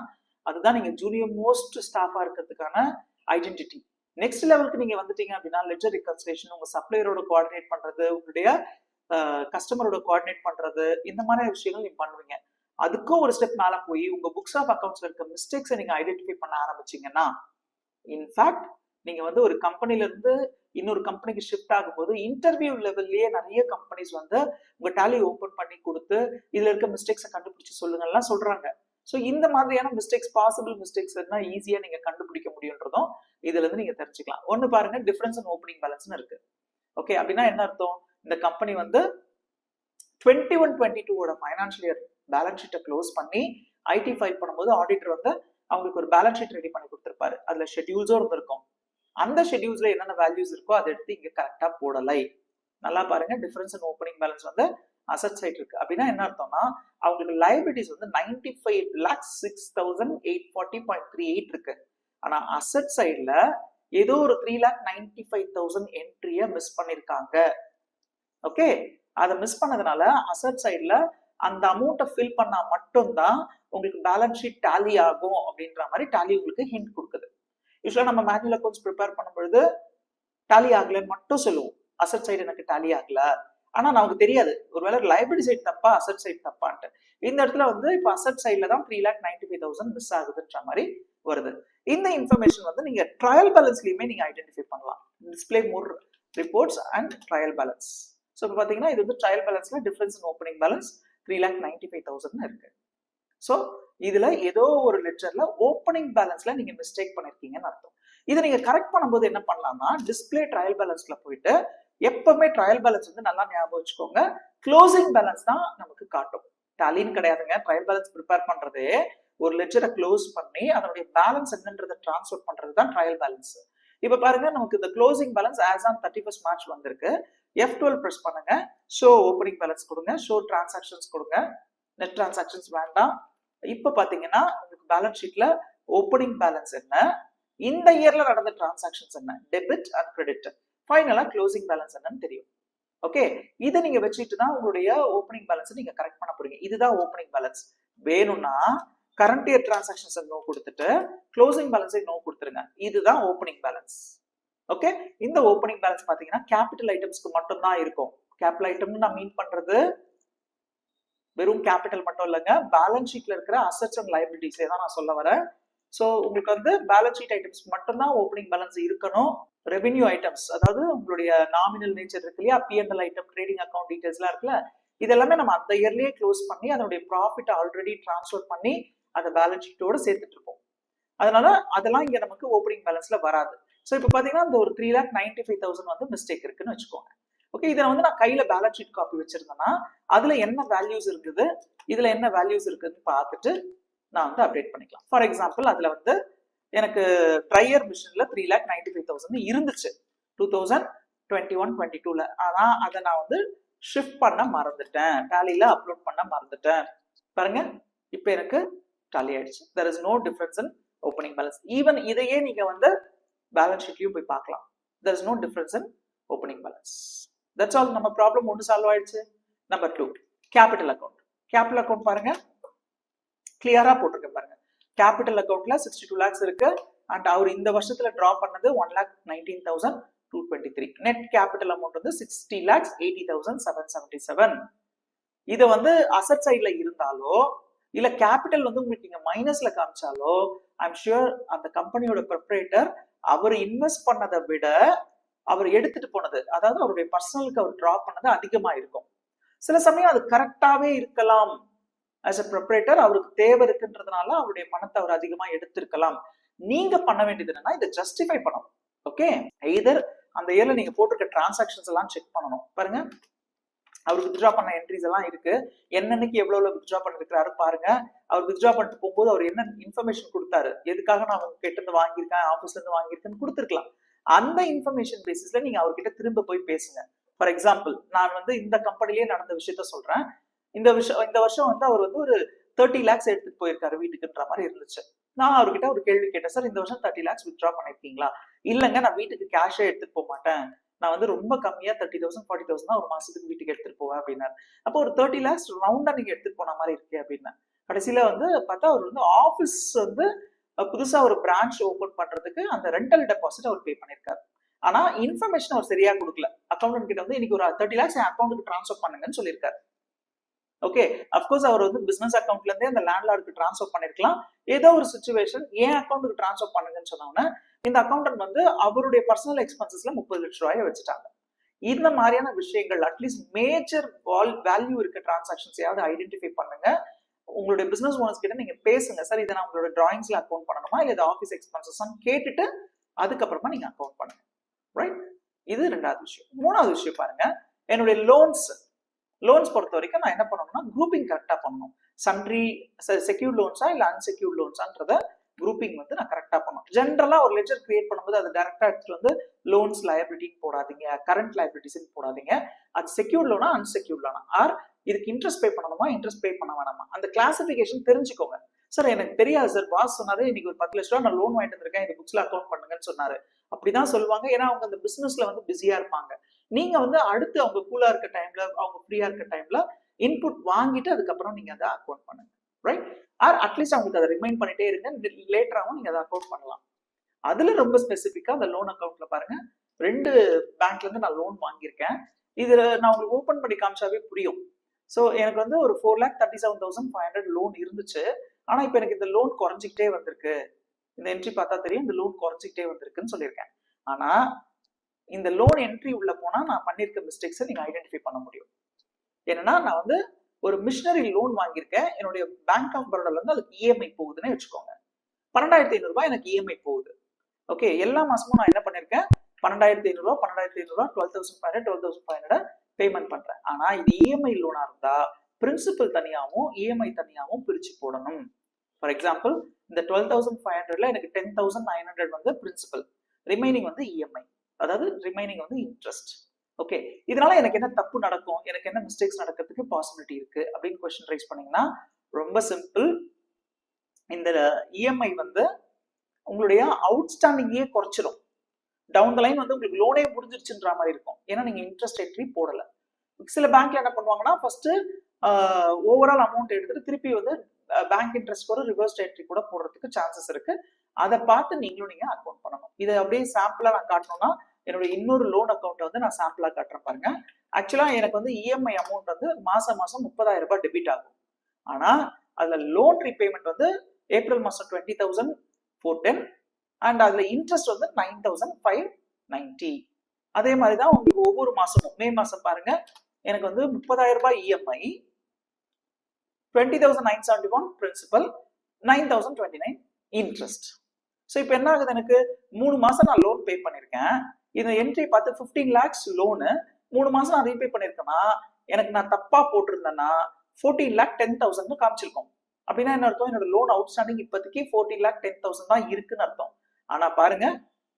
அதுதான் நீங்க ஜூனியர் மோஸ்ட் ஸ்டாஃபா இருக்கிறதுக்கான ஐடென்டிட்டி. நெக்ஸ்ட் லெவலுக்கு நீங்க வந்துட்டீங்க அப்படின்னா லெட்ஜர் ரிகன்சிலேஷன், உங்க சப்ளையரோட கோஆர்டினேட் பண்றது, உங்களுடைய கஸ்டமரோட கோஆர்டினேட் பண்றது, இந்த மாதிரி விஷயங்கள் நீங்க பண்ணுவீங்க. அதுக்கும் ஒரு ஸ்டெப் மேல போய் உங்க புக்ஸ் ஆஃப் அக்கௌண்ட்ஸ்ல இருக்க மிஸ்டேக்ஸை நீங்க ஐடென்டிஃபை பண்ண ஆரம்பிச்சீங்கன்னா, இன்ஃபேக்ட் நீங்க வந்து ஒரு கம்பெனில இருந்து இன்னொரு கம்பெனிக்கு ஷிஃப்ட் ஆகும்போது இன்டர்வியூ லெவல்லயே நிறைய கம்பெனிஸ் வந்து உங்க டேலி ஓபன் பண்ணி கொடுத்து இதுல இருக்க மிஸ்டேக்ஸை கண்டுபிடிச்சு சொல்லுங்கலாம் சொல்றாங்க. ஸோ இந்த மாதிரியான மிஸ்டேக்ஸ், பாசிபிள் மிஸ்டேக்ஸ் எல்லாம் ஈஸியா நீங்க கண்டுபிடிக்க முடியுன்றதும் இதுல இருந்து நீங்க தெரிஞ்சுக்கலாம். ஒன்னு பாருங்க, டிஃபரன்ஸ் இன் ஓப்பனிங் பேலன்ஸ்னு இருக்கு. ஓகே, அப்படின்னா என்ன அர்த்தம்? இந்த கம்பெனி வந்து 21-22 ஃபைனான்சியல் இயர் பேலன்ஸ் ஷீட்டை க்ளோஸ் பண்ணி ஐடி ஃபைல் பண்ணும்போது ஆடிட்டர் வந்து அவங்களுக்கு ஒரு பேலன்ஸ் ஷீட் ரெடி பண்ணி கொடுத்துருப்பாரு. அதுல ஷெட்யூல்ஸும் இருந்திருக்கும். அந்த ஷெட்யூல்ஸ்ல என்னென்ன வேல்யூஸ் இருக்கோ அதை எடுத்து இங்க கரெக்டா போடலை. நல்லா பாருங்க, டிஃபரன்ஸ் இன் ஓப்பனிங் பேலன்ஸ் வந்து அசெட் சைட் இருக்கு. அப்படின்னா என்ன அர்த்தம்னா அவங்களுக்கு லைபிலிட்டிஸ் வந்து 95,06,840.38 இருக்கு. ஆனா அசெட் சைட்ல ஏதோ ஒரு 3,95,000 என்ட்ரிய மிஸ் பண்ணிருக்காங்க. ஓகே, அதை மிஸ் பண்ணதுனால அசெட் சைட்ல அந்த அமௌண்ட்டை ஃபில் பண்ணா மட்டும்தான் உங்களுக்கு பேலன்ஸ் ஷீட் டேலி ஆகும் அப்படின்ற மாதிரி டேலி உங்களுக்கு ஹிண்ட் கொடுக்குது. யூஸ்வலா நம்ம மேனுவல் அக்கௌண்ட்ஸ் ப்ரிப்பேர் பண்ணும்பொழுது டேலி ஆகலன்னு மட்டும் சொல்லுவோம், அசெட் சைடு எனக்கு டேலி ஆகல. ஆனா நமக்கு தெரியாது ஒருவேளை லைபிலிட்டி சைட் தப்பா அசெட் சைட் தப்பான்ட்டு. இந்த இடத்துல வந்து இப்போ அசெட் சைட்ல தான் 3,95,000 மிஸ் ஆகுதுன்ற மாதிரி வருது. இந்த இன்ஃபர்மேஷன் வந்து நீங்க ட்ரையல் பேலன்ஸ்லயுமே நீங்க ஐடென்டிஃபை பண்ணலாம். Display more reports and trial balance. So இப்போ பாத்தீங்கன்னா இது வந்து ட்ரையல் பேலன்ஸ்ல டிஃபரன்ஸ் இன் ஓப்பனிங் பேலன்ஸ் 3,95,000 இருக்கு. ஸோ இதுல ஏதோ ஒரு லெட்ஜர்ல ஓப்பனிங் பேலன்ஸ்ல நீங்க மிஸ்டேக் பண்ணிருக்கீங்கன்னு அர்த்தம். இதை நீங்க கரெக்ட் பண்ணும்போது என்ன பண்ணலாம்னா டிஸ்பிளே ட்ரையல் பேலன்ஸ்ல போயிட்டு எப்பவுமே ட்ரையல் பேலன்ஸ் வந்து நல்லா ஞாபகம் வச்சுக்கோங்க, க்ளோசிங் பேலன்ஸ் தான் நமக்கு காட்டும். டேலின்னு கிடையாதுங்க. ட்ரையல் பேலன்ஸ் ப்ரிப்பேர் பண்றது ஒரு லெட்ஜரை க்ளோஸ் பண்ணி அதனுடைய பேலன்ஸ் என்னன்றதை டிரான்ஸ்ஃபர் பண்றது தான் ட்ரையல் பேலன்ஸ். இப்ப பாருங்க, நமக்கு இந்த closing balance as on 31st March வந்திருக்கு. F12 பிரஸ் பண்ணுங்க, ஷோ ஓப்பனிங் பேலன்ஸ் கொடுங்க, ஷோ டிரான்சாக்ஷன்ஸ் கொடுங்க. நெட் டிரான்சாக்ஷன்ஸ் வேண்டாம். இப்ப பாத்தீங்கன்னா உங்களுக்கு பேலன்ஸ் ஷீட்ல ஓப்பனிங் பேலன்ஸ் என்ன, இந்த இயர்ல நடந்த டிரான்சாக்ஷன்ஸ் என்ன, டெபிட் அண்ட் கிரெடிட், ஃபைனலா க்ளோசிங் பேலன்ஸ் என்னன்னு தெரியும். ஓகே, இதை நீங்க வச்சுட்டு தான் உங்களுடைய ஓப்பனிங் பேலன்ஸ் நீங்க கரெக்ட் பண்ண போறீங்க. இதுதான் ஓப்பனிங் பேலன்ஸ். வேணும்னா கரண்ட் இயர் டிரான்சாக்ஷன்ஸ் நோ கொடுத்துட்டு க்ளோசிங் பேலன்ஸை நோ கொடுத்துருங்க. இதுதான் ஓப்பனிங் பேலன்ஸ். ஓகே, இந்த ஓப்பனிங் பேலன்ஸ் பாத்தீங்கன்னா கேபிட்டல் ஐட்டம்ஸ்க்கு மட்டும் தான் இருக்கும். கேபிட்டல் ஐட்டம்னு நான் மீன் பண்றது வெறும் கேபிட்டல் மட்டும் இல்லைங்க, பேலன்ஸ் ஷீட்ல இருக்கிற அசெட்ஸ் அண்ட் லைபிலிட்டிஸே தான் நான் சொல்ல வரேன். ஸோ உங்களுக்கு வந்து பேலன்ஸ் ஷீட் ஐட்டம்ஸ் மட்டும்தான் ஓப்பனிங் பேலன்ஸ் இருக்கணும். ரெவென்யூ ஐட்டம்ஸ், அதாவது உங்களுடைய நாமினல் நேச்சர் இருக்கு இல்லையா, பிஎன்எல் ஐட்டம், ட்ரேடிங் அக்கௌண்ட் டீடைல்ஸ்லாம் இருக்குல்ல, இதெல்லாமே நம்ம அந்த இயர்லயே க்ளோஸ் பண்ணி அதனுடைய ப்ராஃபிட் ஆல்ரெடி டிரான்ஸ்ஃபர் பண்ணி அந்த பேலன்ஸ் ஷீட்டோட சேர்த்துட்டு இருப்போம். அதனால அதெல்லாம் இங்க நமக்கு ஓப்பனிங் பேலன்ஸ்ல வராது. ஸோ இப்போ பாத்தீங்கன்னா இந்த ஒரு 3,95,000 வந்து மிஸ்டேக் இருக்குன்னு வச்சுக்கோங்க. ஓகே, இதை வந்து நான் கையில பேலன்ஸ் ஷீட் காப்பி வச்சிருந்தேன்னா அதுல என்ன வேல்யூஸ் இருக்குது, இதுல என்ன வேல்யூஸ் இருக்குன்னு பார்த்துட்டு நான் வந்து அப்டேட் பண்ணிக்கலாம். ஃபார் எக்ஸாம்பிள் அதுல வந்து எனக்கு ட்ரையர் மிஷின்ல 3,95,000 இருந்துச்சு 2021-22ல. ஆனா அதை நான் வந்து ஷிஃப்ட் பண்ண மறந்துட்டேன், டேலியில அப்லோட் பண்ண மறந்துட்டேன். பாருங்க, இப்போ எனக்கு டேலி ஆயிடுச்சு. there is no difference in opening balance. Even இதையே நீங்க வந்து பேலன்ஸ் ஷீட்லயும் போய் பார்க்கலாம். there is no difference in opening balance. that's all. நம்ம ப்ராப்ளம் ஒன்று சால்வ் ஆயிடுச்சு. Number 2, capital account. Capital account பாருங்க, கிளியரா போட்டிருக்கேன் பாருங்க. கேபிட்டல் அக்கௌண்ட்ல 62 lakhs இருக்கு. அண்ட் அவர் இந்த வருஷத்துல டிரா பண்ணது 1,19,223. நெட் கேபிட்டல் அமௌண்ட் வந்து 60,80,777. இதை வந்து அசெட் சைட்ல இருந்தாலோ இல்ல கேபிட்டல் வந்து உங்களுக்கு இங்க மைனஸ்ல காமிச்சாலோ ஐம் ஷூர் அந்த கம்பெனியோட ப்ரொப்ரேட்டர் அவர் இன்வெஸ்ட் பண்ணதை விட அவர் எடுத்துட்டு போனது, அதாவது அவருடைய பர்சனலுக்கு அவர் டிரா பண்ணது அதிகமா இருக்கும். சில சமயம் அது கரெக்டாவே இருக்கலாம். as a proprietor அவருக்கு தேவை இருக்குன்றதுனால அவருடைய பணத்தை அவர் அதிகமா எடுத்திருக்கலாம். நீங்க பண்ண வேண்டியது என்னன்னா இதை ஜஸ்டிஃபை பண்ணணும். ஓகே, எய்தர் அந்த இயர்ல நீங்க போட்டிருக்க டிரான்சாக்ஷன்ஸ் எல்லாம் செக் பண்ணணும். பாருங்க, அவர் வித்ட்ரா பண்ண என்ட்ரிஸ் எல்லாம் இருக்கு, என்னன்னைக்கு எவ்வளவு வித்ட்ரா பண்ணிருக்காரு பாருங்க. அவர் வித்ட்ரா பண்ணிட்டு போகும்போது அவர் என்ன இன்ஃபர்மேஷன் கொடுத்தாரு, எதுக்காக நான் அவங்க கிட்ட இருந்து வாங்கியிருக்கேன், ஆஃபீஸ்ல இருந்து வாங்கியிருக்கேன்னு கொடுத்துருக்கலாம். அந்த இன்ஃபர்மேஷன் பேசிஸ்ல நீங்க அவர்கிட்ட திரும்ப போய் பேசுங்க. ஃபார் எக்ஸாம்பிள், நான் வந்து இந்த கம்பெனிலேயே நடந்த விஷயத்த சொல்றேன். இந்த வருஷம் வந்து அவர் வந்து ஒரு 30 lakhs எடுத்துட்டு போயிருக்காரு வீட்டுக்குன்ற மாதிரி இருந்துச்சு. நான் அவர்கிட்ட ஒரு கேள்வி கேட்டேன், சார் இந்த வருஷம் 30 lakhs வித்ட்ரா பண்ணிருக்கீங்களா? இல்லைங்க, நான் வீட்டுக்கு கேஷே எடுத்துட்டு போக மாட்டேன், நான் வந்து ரொம்ப கம்மியா 30,000 40,000 தான் ஒரு மாசத்துக்கு வீட்டுக்கு எடுத்துட்டு போவேன் அப்படின்னாரு. அப்போ ஒரு 30 lakhs ரவுண்டா நீங்க எடுத்துட்டு போன மாதிரி இருக்கு அப்படின்னா. கடைசியில வந்து பார்த்தா அவர் வந்து ஆபீஸ் வந்து புதுசா ஒரு பிரான்ச் ஓபன் பண்றதுக்கு அந்த ரெண்டல் டெபாசிட் அவர் பே பண்ணிருக்காரு. ஆனா இன்ஃபர்மேஷன் அவர் சரியா கொடுக்கல. அக்கௌண்டன்ட் கிட்ட வந்து இன்னைக்கு ஒரு 30 lakhs என் அக்கௌண்ட்டுக்கு டிரான்ஸ்ஃபர் பண்ணுங்கன்னு சொல்லியிருக்காரு. ஓகே, அப்கோர்ஸ் அவர் வந்து பிசினஸ் அக்கௌண்ட்ல இருந்தே அந்த லேண்ட்லார்டுக்கு டிரான்ஸ்ஃபர் பண்ணிருக்கலாம். ஏதோ ஒரு சுச்சுவேஷன் ஏன் அக்கௌண்ட்டுக்கு டிரான்ஸ்ஃபர் பண்ணுங்கன்னு சொன்னோன்னா இந்த அக்கௌண்டன்ட் வந்து அவருடைய பர்சனல் எக்ஸ்பென்சஸ்ல 30 லட்சம் ரூபாயை வச்சுட்டாங்க. இந்த மாதிரியான விஷயங்கள் அட்லீஸ்ட் மேஜர் வேல்யூ இருக்க டிரான்சாக்ஷன்ஸையாவது ஐடென்டிஃபை பண்ணுங்க. உங்களுடைய பிசினஸ் ஓனர்ஸ் கிட்ட நீங்க பேசுங்க, சார் இதை நான் உங்களோட டிராயிங்ஸ்ல அக்கௌண்ட் பண்ணணுமா இல்ல இது ஆஃபீஸ் எக்ஸ்பென்சஸ் கேட்டுட்டு அதுக்கப்புறமா நீங்க அக்கௌண்ட் பண்ணுங்க. ரைட், இது ரெண்டாவது விஷயம். மூணாவது விஷயம் பாருங்க, என்னுடைய லோன்ஸ் பொறுத்த வரைக்கும் நான் என்ன பண்ணணும்னா குரூப்பிங் கரெக்டா பண்ணணும். சன்ட்ரி செக்யூர்ட் லோன்ஸா இல்ல அன்செக்யூர்ட் லோன்ஸான்றத குரூப்பிங் வந்து நான் கரெக்டா பண்ணணும். ஜென்ரலா ஒரு லெட்ஜர் கிரியேட் பண்ணும்போது அது டைரக்டா எடுத்துட்டு வந்து லோன்ஸ் லயபிலிட்டின்னு போடாதீங்க, கரண்ட் லயபிலிட்டிஸ்ன்னு போடாதீங்க. அது செக்யூர்ட் லோனா அன்செக்யூர்ட் லோனா, ஆர் இதுக்கு இன்ட்ரெஸ்ட் பே பண்ணணுமா இன்ட்ரெஸ்ட் பே பண்ண வேணாமா, அந்த கிளாசிபிகேஷன் தெரிஞ்சுக்கோங்க. சார் எனக்கு தெரியாது சார், பாஸ் சொன்னாரு இன்னைக்கு ஒரு 10 லட்ச ரூபா நான் லோன் வாங்கிட்டு வந்திருக்கேன், இந்த புக்ஸ்ல அக்கௌண்ட் பண்ணுங்கன்னு சொன்னாரு. அப்படிதான் சொல்லுவாங்க, ஏன்னா அவங்க அந்த பிசினஸ்ல வந்து பிஸியா இருப்பாங்க. நீங்க வந்து அடுத்து அவங்க கூலா இருக்க டைம்ல, அவங்க ஃப்ரீயா இருக்க டைம்ல இன்புட் வாங்கிட்டு அதுக்கப்புறம் நீங்க அதை அக்கௌண்ட் பண்ணுங்க. ரைட், ஆர் அட்லீஸ்ட் அவங்களுக்கு அதை ரிமைண்ட் பண்ணிட்டே இருங்க, லேட்டராகவும் நீங்க அதை அக்கௌண்ட் பண்ணலாம். அதுல ரொம்ப ஸ்பெசிஃபிக்கா அந்த லோன் அக்கௌண்ட்ல பாருங்க, 2 பேங்க்ல இருந்து நான் லோன் வாங்கியிருக்கேன். இதுல நான் உங்களுக்கு ஓபன் பண்ணி காமிச்சாவே புரியும். ஸோ எனக்கு வந்து ஒரு 4,37,500 லோன் இருந்துச்சு. ஆனா இப்ப எனக்கு இந்த லோன் குறைஞ்சிக்கிட்டே வந்திருக்கு. இந்த என்ட்ரி பார்த்தா தெரியும், இந்த லோன் குறைஞ்சிக்கிட்டே வந்திருக்குன்னு சொல்லியிருக்கேன். ஆனா இந்த லோன் என்ட்ரி உள்ள போனா நான் பண்ணிருக்க மிஸ்டேக்ஸை நீங்க ஐடென்டிஃபை பண்ண முடியும். என்னன்னா நான் வந்து ஒரு மிஷனரி லோன் வாங்கியிருக்கேன், என்னுடைய பேங்க் ஆஃப் பரோடால இருந்து அதுக்கு இஎம்ஐ போகுதுன்னு வச்சுக்கோங்க. 12,500 ரூபாய் எனக்கு இஎம்ஐ போகுது. ஓகே, எல்லா மாசமும் நான் என்ன பண்ணிருக்கேன், 12,500 ரூபாய் 12,500 ரூபாய் 12,500 பேமெண்ட் பண்றேன். ஆனா இது இஎம்ஐ லோனா இருந்தா பிரின்சிபல் தனியாகவும் இஎம்ஐ தனியாகவும் பிரிச்சு போடணும். ஃபார் எக்ஸாம்பிள், இந்த 12,500ல எனக்கு 10,900 வந்து பிரின்சிபல், ரிமைனிங் வந்து இஎம்ஐ, அதாவது ரிமைனிங் வந்து இன்ட்ரெஸ்ட். ஓகே, இதனால எனக்கு என்ன தப்பு நடக்கும், எனக்கு என்ன மிஸ்டேக்ஸ் நடக்கிறதுக்கு பாசிபிலிட்டி இருக்கு அப்படின்னு கொஸ்டின் ரைஸ் பண்ணீங்கன்னா ரொம்ப சிம்பிள். இந்த இஎம்ஐ வந்து உங்களுடைய அவுட்ஸ்டாண்டிங்கே குறைச்சிடும். டவுன் த லைன் வந்து உங்களுக்கு லோனே முடிஞ்சிருச்சுன்ற மாதிரி இருக்கும், ஏன்னா நீங்க இன்ட்ரெஸ்ட் என்ட்ரி போடல. சில பேங்க்ல என்ன பண்ணுவாங்கன்னா ஃபர்ஸ்ட் ஓவரால் அமௌண்ட் எடுத்துட்டு திருப்பி வந்து பேங்க் இன்ட்ரெஸ்ட் கூட ரிவர்ஸ் என்ட்ரி கூட போடுறதுக்கு சான்சஸ் இருக்கு. அதை பார்த்து நீங்க அக்கௌண்ட் பண்ணணும். இதை அப்படியே சாம்பிளா நான் காட்டணும்னா என்னோட இன்னொரு லோன் அக்கௌண்ட் வந்து நான் சாம்பிளா காட்டுறேன் பாருங்க. ஆக்சுவலா எனக்கு வந்து இஎம்ஐ அமௌண்ட் வந்து மாசம் 30,000 ரூபாய் டெபிட் ஆகும். ஆனா அதுல லோன் ரீபேமெண்ட் வந்து ஏப்ரல் மாசம் 20,410 அண்ட் அதுல இன்ட்ரெஸ்ட் வந்து 9,590. அதே மாதிரிதான் உங்களுக்கு ஒவ்வொரு மாசமும் மே மாசம் பாருங்க, எனக்கு வந்து 30,000 ரூபாய் இஎம்ஐ, 20,971 பிரின்சிபல், 9,029 இன்ட்ரெஸ்ட். ஸோ இப்போ என்ன ஆகுது, எனக்கு 3 மாசம் நான் லோன் பே பண்ணிருக்கேன். இந்த என்ட்ரி பார்த்து 15 lakhs லோனு 3 மாசம் நான் ரீபே பண்ணிருக்கேன்னா எனக்கு நான் தப்பா போட்டிருந்தேன்னா 14,10,000 காமிச்சிருக்கோம். அப்படின்னா என்ன அர்த்தம், என்னோட லோன் அவுட்ஸ்டாண்டிங் இப்போதைக்கு 14,10,000 தான் இருக்குன்னு அர்த்தம். ஆனா பாருங்க,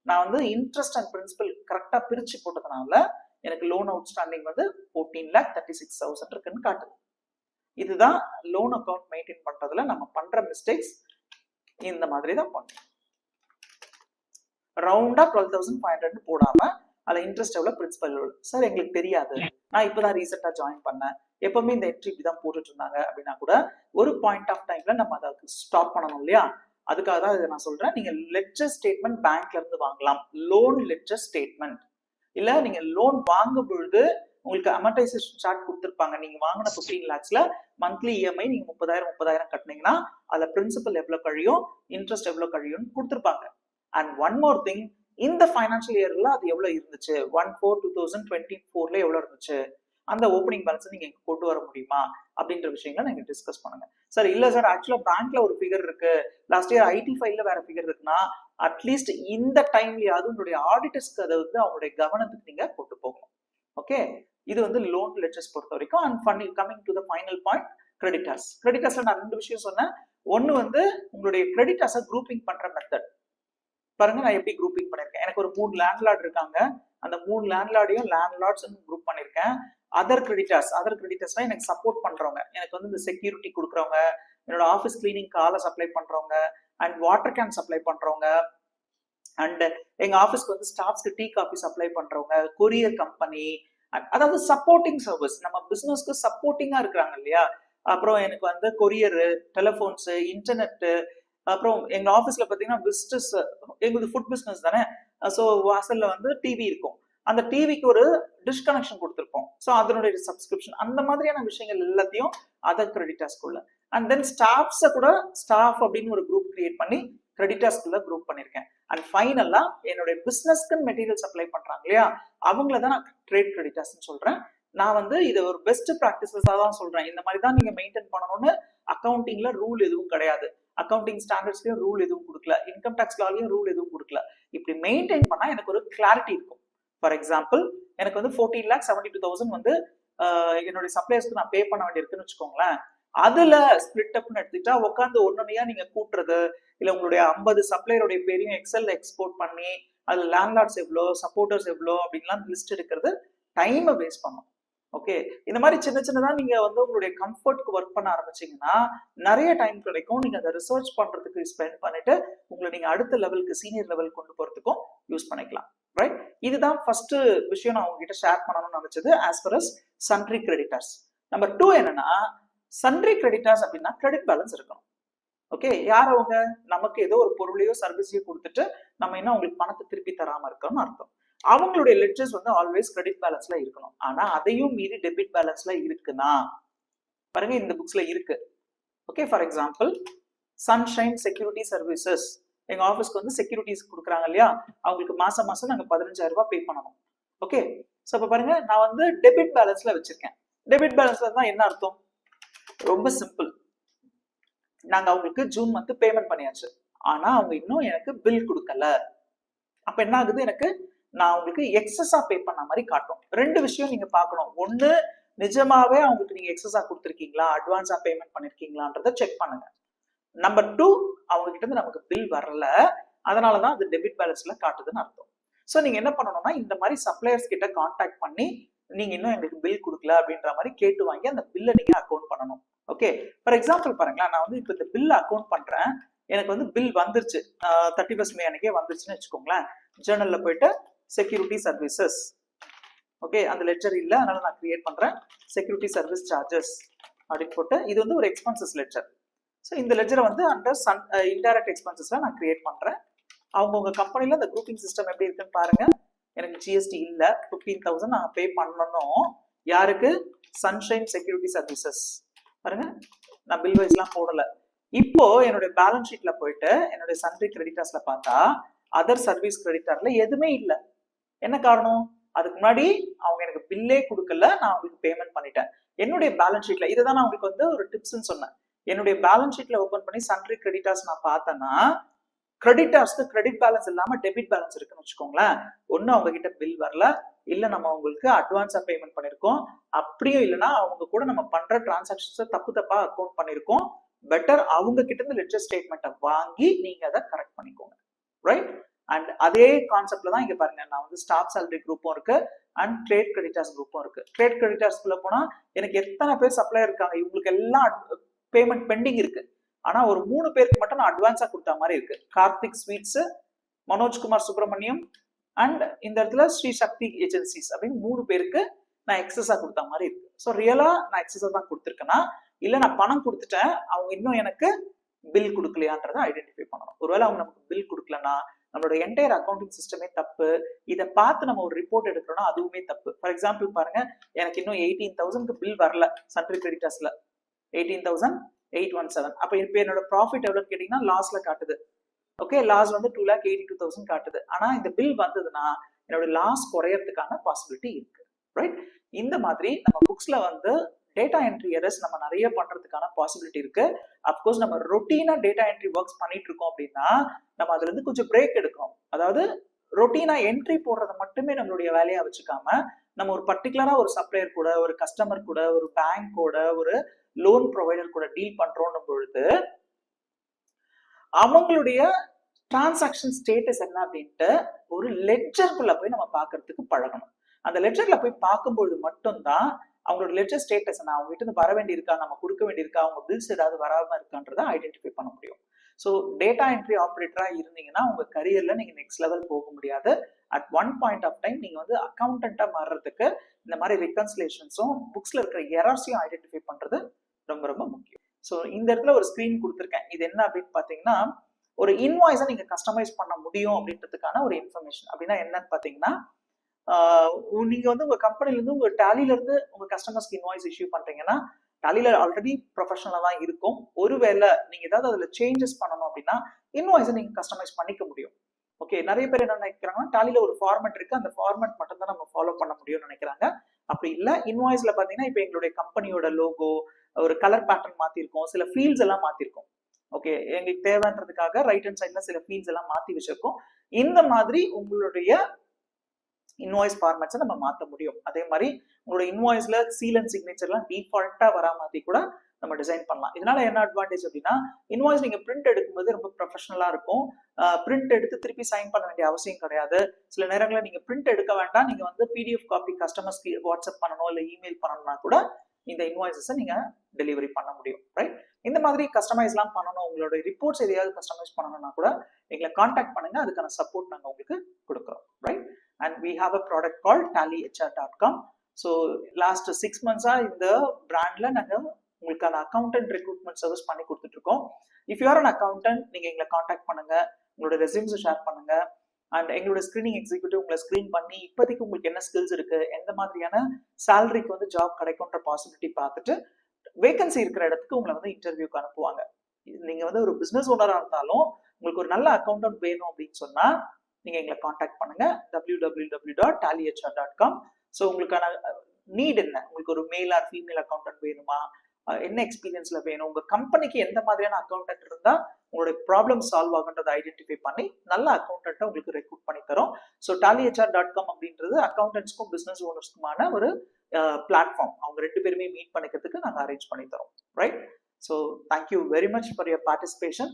நான் வந்து இன்ட்ரெஸ்ட் அண்ட் பிரின்சிபல் கரெக்டா பிரிச்சு போட்டதுனால எனக்கு லோன் அவுட்ஸ்டாண்டிங் வந்து 14,36,000 இருக்குன்னு காட்டுது. இதுதான் லோன் அக்கௌண்ட் மெயின்டைன் பண்றதுல நம்ம பண்ற மிஸ்டேக்ஸ். இந்த மாதிரி தான் பண்ணும். ரவுண்டா 12,500 போடாம அதுல இன்ட்ரெஸ்ட் எவ்வளவு பிரின்சிபல் எவ்வளவு, சார் எங்களுக்கு தெரியாது, நான் இப்பதான் ரீசெண்டா ஜாயின் பண்ணேன், எப்பவுமே இந்த என்ட்ரி இப்படிதான் போட்டுட்டு இருந்தாங்க அப்படின்னா கூட ஒரு பாயிண்ட் ஆஃப் டைம்ல நம்ம அதை ஸ்டாப் பண்ணணும் இல்லையா. அதுக்காக தான் இதை நான் சொல்றேன். நீங்க லெட்ஜர் ஸ்டேட்மெண்ட் பேங்க்ல இருந்து வாங்கலாம், லோன் லெட்ஜர் ஸ்டேட்மெண்ட். இல்ல நீங்க லோன் வாங்கும் பொழுது உங்களுக்கு அமர்டைசேஷன் சார்ட் கொடுத்துருப்பாங்க. நீங்க வாங்கின 15 lakhsல மந்த்லி இஎம்ஐ நீங்க 30,000 கட்டினீங்கன்னா அதுல பிரின்சிபல் எவ்வளவு கழியும், இன்ட்ரெஸ்ட் எவ்வளவு கழியும்னு கொடுத்துருப்பாங்க. அண்ட் ஒன் மோர் திங், இந்த ஃபைனான்சியல் இயர்ல அது எவ்வளவு இருந்துச்சு, 1/4/2024ல எவ்வளவு இருந்துச்சு, அந்த ஓப்பனிங் பேலன்ஸ் நீங்க கொண்டு வர முடியுமா அப்படின்ற விஷயங்களை நீங்க டிஸ்கஸ் பண்ணுங்க. சார் இல்ல சார் ஆக்சுவலா பேங்க்ல ஒரு ஃபிகர் இருக்கு, லாஸ்ட் இயர் ஐடி ஃபைல்ல வேற ஃபிகர் இருக்குன்னா அட்லீஸ்ட் இந்த டைம்லயாவது உங்களுடைய ஆடிட்டர்ஸ்க்கு அதை வந்து அவங்களுடைய கவனத்துக்கு நீங்க கொண்டு போகணும். ஓகே, இது வந்து லோன் லெட்ஜர்ஸ் பொறுத்த வரைக்கும். And coming to the final point, creditors. கிரெடிட்டர்ஸ்ல நான் 2 விஷயம் சொன்னேன். ஒன்னு வந்து உங்களுடைய கிரெடிட்டர்ஸை குரூப்பிங் பண்ற மெத்தட். பாருங்க நான் எப்படி குரூப்பிங் பண்ணிருக்கேன். எனக்கு ஒரு 3 லேண்ட்லார்ட் இருக்காங்க. அந்த 3 லேண்ட்லார்டையும் லேண்ட்லார்ட்ஸ் குரூப் பண்ணிருக்கேன். அதர் கிரெடிட்டர்ஸ்னா எனக்கு சப்போர்ட் பண்றவங்க, எனக்கு வந்து இந்த செக்யூரிட்டி கொடுக்குறவங்க, என்னோட ஆஃபீஸ் கிளீனிங் ஆளை சப்ளை பண்றவங்க, அண்ட் வாட்டர் கேன் சப்ளை பண்றவங்க, அண்ட் எங்க ஆஃபீஸ்க்கு வந்து ஸ்டாஃப்ஸ்க்கு டீ காஃபி சப்ளை பண்றவங்க, கொரியர் கம்பெனி, அதாவது சப்போர்ட்டிங் சர்வீஸ், நம்ம பிசினஸ்க்கு சப்போர்ட்டிங்கா இருக்கிறாங்க இல்லையா. அப்புறம் எனக்கு வந்து கொரியர், டெலிஃபோன்ஸ், இன்டர்நெட், அப்புறம் எங்க ஆஃபீஸ்ல பாத்தீங்கன்னா விசிட்டர்ஸ், எங்களுக்கு ஃபுட் பிசினஸ் தானே, ஸோ வாசல்ல வந்து டிவி இருக்கும், அந்த டிவிக்கு ஒரு டிஷ் கனெக்ஷன் கொடுத்துருப்போம், ஸோ அதனுடைய சப்ஸ்கிரிப்ஷன், அந்த மாதிரியான விஷயங்கள் எல்லாத்தையும் அதர் கிரெடிட்டர்ஸ்குள்ள. அண்ட் தென் ஸ்டாஃப்ஸை கூட ஸ்டாஃப் அப்படின்னு ஒரு குரூப் கிரியேட் பண்ணி கிரெடிட்டர்ஸ்குள்ள குரூப் பண்ணிருக்கேன். அண்ட் ஃபைனலா என்னுடைய பிசினஸ்க்கு மெட்டீரியல் சப்ளை பண்றாங்க இல்லையா, அவங்கள தான் நான் ட்ரேட் கிரெடிட்டர்ஸ் சொல்றேன். நான் வந்து இது ஒரு பெஸ்ட் ப்ராக்டிசஸா தான் சொல்றேன். இந்த மாதிரி தான் நீங்க மெயின்டைன் பண்ணணும்னு அக்கௌண்டிங்ல ரூல் எதுவும் கிடையாது. அக்கௌண்டிங் ஸ்டாண்டர்ட்ஸ்லயும் ரூல் எதுவும் கொடுக்கல, இன்கம் டாக்ஸ் லாலையும் ரூல் எதுவும் கொடுக்கல. இப்படி மெயின்டைன் பண்ணா எனக்கு ஒரு கிளாரிட்டி இருக்கும். ஃபார் எக்ஸாம்பிள், எனக்கு வந்து 14,72,000 வந்து என்னுடைய சப்ளையர்ஸ்க்கு நான் பே பண்ண வேண்டியிருக்குன்னு வச்சுக்கோங்களேன். அதுல ஸ்பிளிட் அப்னு எடுத்துக்கிட்டா உட்காந்து ஒன்னொன்னையா நீங்க கூட்டுறது, இல்ல உங்களுடைய 50 சப்ளையருடைய பேரையும் எக்ஸல்ல எக்ஸ்போர்ட் பண்ணி அதுல லேண்ட்லார்ட்ஸ் எவ்வளோ, சப்போர்ட்டர்ஸ் எவ்வளோ அப்படின்லாம் லிஸ்ட் எடுக்கிறது டைமை வேஸ்ட் பண்ணும். ஓகே, இந்த மாதிரி சின்ன சின்னதா நீங்க வந்து உங்களுடைய கம்ஃபர்ட்க்கு ஒர்க் பண்ண ஆரம்பிச்சீங்கன்னா நிறைய டைம் கிடைக்கும். நீங்க அதை ரிசர்ச் பண்றதுக்கு ஸ்பெண்ட் பண்ணிட்டு உங்களை நீங்க அடுத்த லெவலுக்கு, சீனியர் லெவல் கொண்டு போறதுக்கும் யூஸ் பண்ணிக்கலாம். ரைட், இதுதான் ஃபர்ஸ்ட் விஷயம் நான் உங்ககிட்ட ஷேர் பண்ணணும்னு நினைச்சது as far as sundry creditors. Number 2 என்னன்னா, sundry creditors அப்படின்னா கிரெடிட் பேலன்ஸ் இருக்கணும். ஓகே, யார் அவங்க? நமக்கு ஏதோ ஒரு பொருளையோ சர்வீஸையோ கொடுத்துட்டு நம்ம என்ன அவங்களுக்கு பணத்தை திருப்பி தராம இருக்கணும்னு அர்த்தம். அவங்களுடைய லெட்ஜர்ஸ் வந்து ஆல்வேஸ் கிரெடிட் பேலன்ஸ்ல இருக்கணும். ஆனா அதையும் மீறி டெபிட் பேலன்ஸ்ல இருக்குன்னா பாருங்க, இந்த புக்ஸ்ல இருக்கு. Okay, for example, sunshine security services, எங்க ஆஃபீஸ்க்கு வந்து செக்யூரிட்டிஸ் கொடுக்குறாங்க இல்லையா, அவங்களுக்கு மாசம் மாசம் நாங்க 15,000 ரூபாய் பே பண்ணணும். ஓகே, ஸோ இப்போ பாருங்க, நான் வந்து டெபிட் பேலன்ஸ்ல வச்சிருக்கேன். டெபிட் பேலன்ஸ்ல தான் என்ன அர்த்தம்? ரொம்ப சிம்பிள். நாங்க அவங்களுக்கு ஜூன் மந்த் பேமெண்ட் பண்ணியாச்சு, ஆனா அவங்க இன்னும் எனக்கு பில் கொடுக்கல. அப்ப என்ன ஆகுது? எனக்கு நான் உங்களுக்கு எக்ஸஸா பே பண்ண மாதிரி காட்டும். 2 விஷயம் நீங்க பார்க்கணும். ஒண்ணு, நிஜமாவே அவங்களுக்கு நீங்க எக்ஸஸா கொடுத்துருக்கீங்களா, அட்வான்ஸா பேமெண்ட் பண்ணிருக்கீங்களான்றத செக் பண்ணுங்க. நம்பர் 2, அவங்க கிட்ட இருந்து நமக்கு பில் வரல, அதனாலதான் அது டெபிட் பேலன்ஸ்ல காட்டுதுன்னு அர்த்தம். ஸோ நீங்க என்ன பண்ணணும்னா, இந்த மாதிரி சப்ளையர்ஸ் கிட்ட கான்டாக்ட் பண்ணி நீங்க இன்னும் எங்களுக்கு பில் கொடுக்கல அப்படின்ற மாதிரி கேட்டு வாங்கி அந்த பில்லை நீங்க அக்கௌண்ட் பண்ணணும். ஓகே, ஃபார் எக்ஸாம்பிள் பாருங்களேன், நான் வந்து இப்போ இந்த பில் அக்கௌண்ட் பண்றேன், எனக்கு வந்து பில் வந்துருச்சு, 31 மே அன்னைக்கே வந்துருச்சுன்னு வச்சுக்கோங்களேன். ஜேர்னல்ல போயிட்டு செக்யூரிட்டி சர்வீசஸ், ஓகே, அந்த லெட்ஜர் இல்லை, அதனால நான் கிரியேட் பண்றேன் செக்யூரிட்டி சர்வீஸ் சார்ஜஸ் அப்படின்னு போட்டு, இது வந்து ஒரு எக்ஸ்பென்சஸ் லெட்ஜர். ஸோ இந்த லெட்ஜரை வந்து அண்டர் இன்டைரக்ட் எக்ஸ்பென்சஸ்ல நான் கிரியேட் பண்றேன். அவங்கவுங்க கம்பெனில இந்த குரூப்பிங் சிஸ்டம் எப்படி இருக்குன்னு பாருங்க. எனக்கு ஜிஎஸ்டி இல்லை, 15,000 நான் பே பண்ணணும். யாருக்கு? Sunshine security services. பாருங்க, நான் பில் வைஸ்லாம் போடல. இப்போ என்னுடைய பேலன்ஸ் ஷீட்ல போயிட்டு என்னுடைய சன்ட்ரி கிரெடிட்டர்ஸ்ல பார்த்தா அதர் சர்வீஸ் கிரெடிட்டர்ல எதுவுமே இல்லை. என்ன காரணம்? அதுக்கு முன்னாடி அவங்க எனக்கு பில்லே கொடுக்கல, நான் அவங்களுக்கு பேமெண்ட் பண்ணிட்டேன். என்னுடைய பேலன்ஸ் ஷீட்ல இதுதான் நான் உங்களுக்கு வந்து ஒரு டிப்ஸ்ன்னு சொன்னேன். என்னுடைய பேலன்ஸ் ஷீட்ல ஓபன் பண்ணி சன்ட்ரி கிரெடிட்டர்ஸ் நான் பார்த்தேன்னா, கிரெடிட்டர்ஸ்க்கு கிரெடிட் பேலன்ஸ் இல்லாம டெபிட் பேலன்ஸ் இருக்குன்னு வச்சுக்கோங்களேன். ஒண்ணு அவங்க கிட்ட பில் வரல, இல்ல நம்ம அவங்களுக்கு அட்வான்ஸா பேமெண்ட் பண்ணிருக்கோம், அப்படியும் இல்லைன்னா அவங்க கூட நம்ம பண்ற டிரான்சாக்ஷன்ஸை தப்பா அக்கௌண்ட் பண்ணிருக்கோம். பெட்டர் அவங்க கிட்ட இருந்து லெட்ஜர் ஸ்டேட்மெண்ட்டை வாங்கி நீங்க அதை கரெக்ட் பண்ணிக்கோங்க. ரைட், அண்ட் அதே கான்செப்ட்ல தான் இங்க பாருங்க, நான் வந்து ஸ்டாஃப் சேலரி குரூப்பும் இருக்கு அண்ட் ட்ரேட் கிரெடிட்டர்ஸ் குரூப்பும் இருக்கு. ட்ரேட் கிரெடிட்டர்ஸ்குள்ள போனா எனக்கு எத்தனை பேர் சப்ளையர் இருக்காங்க, இவங்களுக்கு எல்லாம் பேமெண்ட் பெண்டிங் இருக்கு. ஆனா ஒரு 3 பேருக்கு மட்டும் நான் அட்வான்ஸா கொடுத்த மாதிரி இருக்கு. கார்த்திக் ஸ்வீட்ஸ், மனோஜ்குமார் சுப்பிரமணியம் அண்ட் இந்த இடத்துல ஸ்ரீ சக்தி ஏஜென்சிஸ் அப்படின்னு 3 பேருக்கு நான் எக்ஸஸா கொடுத்த மாதிரி இருக்கு. ஸோ ரியலா நான் எக்ஸஸா தான் கொடுத்துருக்கேன்னா, இல்ல நான் பணம் கொடுத்துட்டேன், அவங்க இன்னும் எனக்கு பில் கொடுக்கலையான்றதை ஐடென்டிஃபை பண்ணணும். ஒருவேளை அவங்க நமக்கு பில் கொடுக்கலன்னா நம்மளோட என்டையர் அக்கௌண்டிங் சிஸ்டமே தப்பு. இதை பார்த்து நம்ம ஒரு ரிப்போர்ட் எடுக்கிறோம்னா அதுவுமே தப்பு. ஃபார் எக்ஸாம்பிள் பாருங்க, எனக்கு இன்னும் 18,000க்கு பில் வரல சன்ட்ரி கிரெடிட்டர்ஸ்ல, 18,817. அப்ப இப்ப என்னோட ப்ராஃபிட் எவ்வளவுன்னு கேட்டீங்கன்னா லாஸ்ல காட்டுது. ஓகே, லாஸ் வந்து 2,82,000 காட்டுது. ஆனா இந்த பில் வந்ததுன்னா என்னோட லாஸ் குறையறதுக்கான பாசிபிலிட்டி இருக்கு. ரைட், இந்த மாதிரி நம்ம புக்ஸ்ல வந்து டேட்டா என்ட்ரி எரர்ஸ் நம்ம நிறைய பண்றதுக்கான பாசிபிலிட்டி இருக்கு. அப்கோர்ஸ் நம்ம ரொட்டீனா டேட்டா என்ட்ரி ஒர்க்ஸ் பண்ணிட்டு இருக்கோம் அப்படின்னா நம்ம அதுல இருந்து கொஞ்சம் பிரேக் எடுக்கணும். அதாவது ரொட்டீனா என்ட்ரி போடுறதை மட்டுமே நம்மளுடைய வேலையா வச்சுக்காம நம்ம ஒரு பர்டிகுலரா ஒரு சப்ளையர் கூட, ஒரு கஸ்டமர் கூட, ஒரு பேங்க் கூட, ஒரு லோன் ப்ரொவைடர் கூட டீல் பண்றோம் பொழுது அவங்களுடைய டிரான்சாக்ஷன் ஸ்டேட்டஸ் என்ன அப்படின்ட்டு ஒரு லெட்ஜருக்குள்ள போய் நம்ம பார்க்கறதுக்கு பழகணும். அந்த லெட்ஜர்ல போய் பார்க்கும்போது மட்டும்தான் அவங்களோட லெட்ஜர் ஸ்டேட்டஸ் என்ன, அவங்க கிட்ட இருந்து வர வேண்டியிருக்கா, நம்ம கொடுக்க வேண்டியிருக்கா, அவங்க பில்ஸ் ஏதாவது வராம இருக்கான்றதை ஐடென்டிஃபை பண்ண முடியும். ஸோ டேட்டா என்ட்ரி ஆப்ரேட்டரா இருந்தீங்கன்னா உங்க கரியர்ல நீங்க நெக்ஸ்ட் லெவல் போக முடியாது. At one point of time நீங்க வந்து அக்கௌண்டன்ட்டா மாறுறதுக்கு இந்த மாதிரி ரெக்கன்சிலேஷன்ஸும் புக்ஸ்ல இருக்கிற எரர்ஸையும் ஐடென்டிஃபை பண்றது ரொம்ப ரொம்ப முக்கியம். ஸோ இந்த இடத்துல ஒரு ஸ்கிரீன் கொடுத்துருக்கேன். இது என்ன அப்படின்னு பாத்தீங்கன்னா, ஒரு இன்வாய்ஸை நீங்க கஸ்டமைஸ் பண்ண முடியும் அப்படின்றதுக்கான ஒரு இன்ஃபர்மேஷன். அப்படின்னா என்னன்னு பாத்தீங்கன்னா, நீங்க வந்து உங்க கம்பெனில இருந்து உங்க டேலில இருந்து உங்க கஸ்டமர்ஸ்க்கு இன்வாய்ஸ் இஷ்யூ பண்றீங்கன்னா, டேலில ஆல்ரெடி ப்ரொஃபஷனலா தான் இருக்கும். ஒருவேளை நீங்க ஏதாவது அதுல சேஞ்சஸ் பண்ணணும் அப்படின்னா இன்வாய்ஸை நீங்க கஸ்டமைஸ் பண்ணிக்க முடியும். ஓகே, நிறைய பேர் என்ன நினைக்கிறாங்கன்னா, டேலில ஒரு ஃபார்மேட் இருக்கு, அந்த ஃபார்மேட் மட்டும் தான் நம்ம ஃபாலோ பண்ண முடியும்னு நினைக்கிறாங்க. அப்படி இல்ல. இன்வாய்ஸ்ல பாத்தீங்கன்னா இப்போ எங்களுடைய கம்பெனியோட லோகோ, ஒரு கலர் பேட்டர்ன் மாத்திருக்கோம், சில ஃபீல்ட்ஸ் எல்லாம் மாத்திருக்கோம். ஓகே, எங்களுக்கு தேவைன்றதுக்காக ரைட் ஹேண்ட் சைட்ல சில ஃபீல்ட்ஸ் எல்லாம் மாத்தி வச்சிருக்கோம். இந்த மாதிரி உங்களுடைய இன்வாய்ஸ் ஃபார்மேட்ஸை நம்ம மாற்ற முடியும். அதே மாதிரி உங்களோட இன்வாய்ஸ்ல சீல் அண்ட் சிக்னேச்சர்லாம் டிஃபால்ட்டா வரா மாதிரி கூட நம்ம டிசைன் பண்ணலாம். இதனால என்ன அட்வான்டேஜ் அப்படின்னா, இன்வாய்ஸ் நீங்க பிரிண்ட் எடுக்கும்போது ரொம்ப ப்ரொஃபஷனலா இருக்கும். பிரிண்ட் எடுத்து திருப்பி சைன் பண்ண வேண்டிய அவசியம் கிடையாது. சில நேரங்களில் நீங்க பிரிண்ட் எடுக்க வேண்டாம், நீங்க வந்து பிடிஎஃப் காப்பி கஸ்டமர்ஸ்க்கு வாட்ஸ்அப் பண்ணணும், இல்லை இமெயில் பண்ணணும்னா கூட இந்த இன்வாய்ஸஸை நீங்க டெலிவரி பண்ண முடியும். ரைட், இந்த மாதிரி கஸ்டமைஸ்லாம் பண்ணணும், உங்களோட ரிப்போர்ட்ஸ் எதையாவது கஸ்டமைஸ் பண்ணணும்னா கூட எங்களை காண்டாக்ட் பண்ணுங்க, அதுக்கான சப்போர்ட் நாங்கள் உங்களுக்கு கொடுக்குறோம். Right, and we have a product called tallyhr.com. so last 6 months இந்த பிராண்ட்ல நாங்க உங்களுக்கான அக்கௌண்டன்ட் ரெக்ரூட்மெண்ட் சர்வீஸ் பண்ணி கொடுத்துட்டு இருக்கோம். If you are an accountant, நீங்க எங்களை காண்டாக்ட் பண்ணுங்க, உங்களோட ரெஸ்யூம்ஸை ஷேர் பண்ணுங்க. அண்ட் எங்களோட ஸ்கிரீனிங் எக்ஸிக்யூட்டிவ் உங்களை ஸ்கிரீன் பண்ணி இப்போதைக்கு உங்களுக்கு என்ன ஸ்கில்ஸ் இருக்கு, எந்த மாதிரியான சேலரிக்கு வந்து ஜாப் கிடைக்கும்ன்ற பாசிபிலிட்டி பார்த்துட்டு வேகன்சி இருக்கிற இடத்துக்கு உங்களை வந்து இன்டர்வியூக்கு அனுப்புவாங்க. நீங்க வந்து ஒரு பிசினஸ் ஓனரா இருந்தாலும் உங்களுக்கு ஒரு நல்ல அக்கௌண்டன்ட் வேணும் அப்படின்னு சொன்னா நீங்க எங்களை காண்டாக்ட் பண்ணுங்க, www.tallyhr.com. ஸோ உங்களுக்கான நீட் என்ன, உங்களுக்கு ஒரு மேல் ஆர் ஃபீமேல் அக்கௌண்டன்ட் வேணுமா, என்ன எக்ஸ்பீரியன்ஸ்ல வேணும், உங்க கம்பெனிக்கு எந்த மாதிரியான அக்கௌண்டன்ட் இருந்தா உங்களுடைய ப்ராப்ளம் சால்வ் ஆகுன்றதை ஐடென்டிஃபை பண்ணி நல்ல அக்கௌண்டன்ட்டை உங்களுக்கு ரெக்ரூட் பண்ணி தரோம். ஸோ tallyhr.com அப்படின்றது அக்கௌண்டன்ட்ஸ்க்கும் பிசினஸ் ஓனர்ஸ்க்குமான ஒரு பிளாட்ஃபார்ம். அவங்க ரெண்டு பேருமே மீட் பண்ணிக்கிறதுக்கு நாங்கள் அரேஞ்ச் பண்ணி தரோம். Right, so thank you very much for your participation.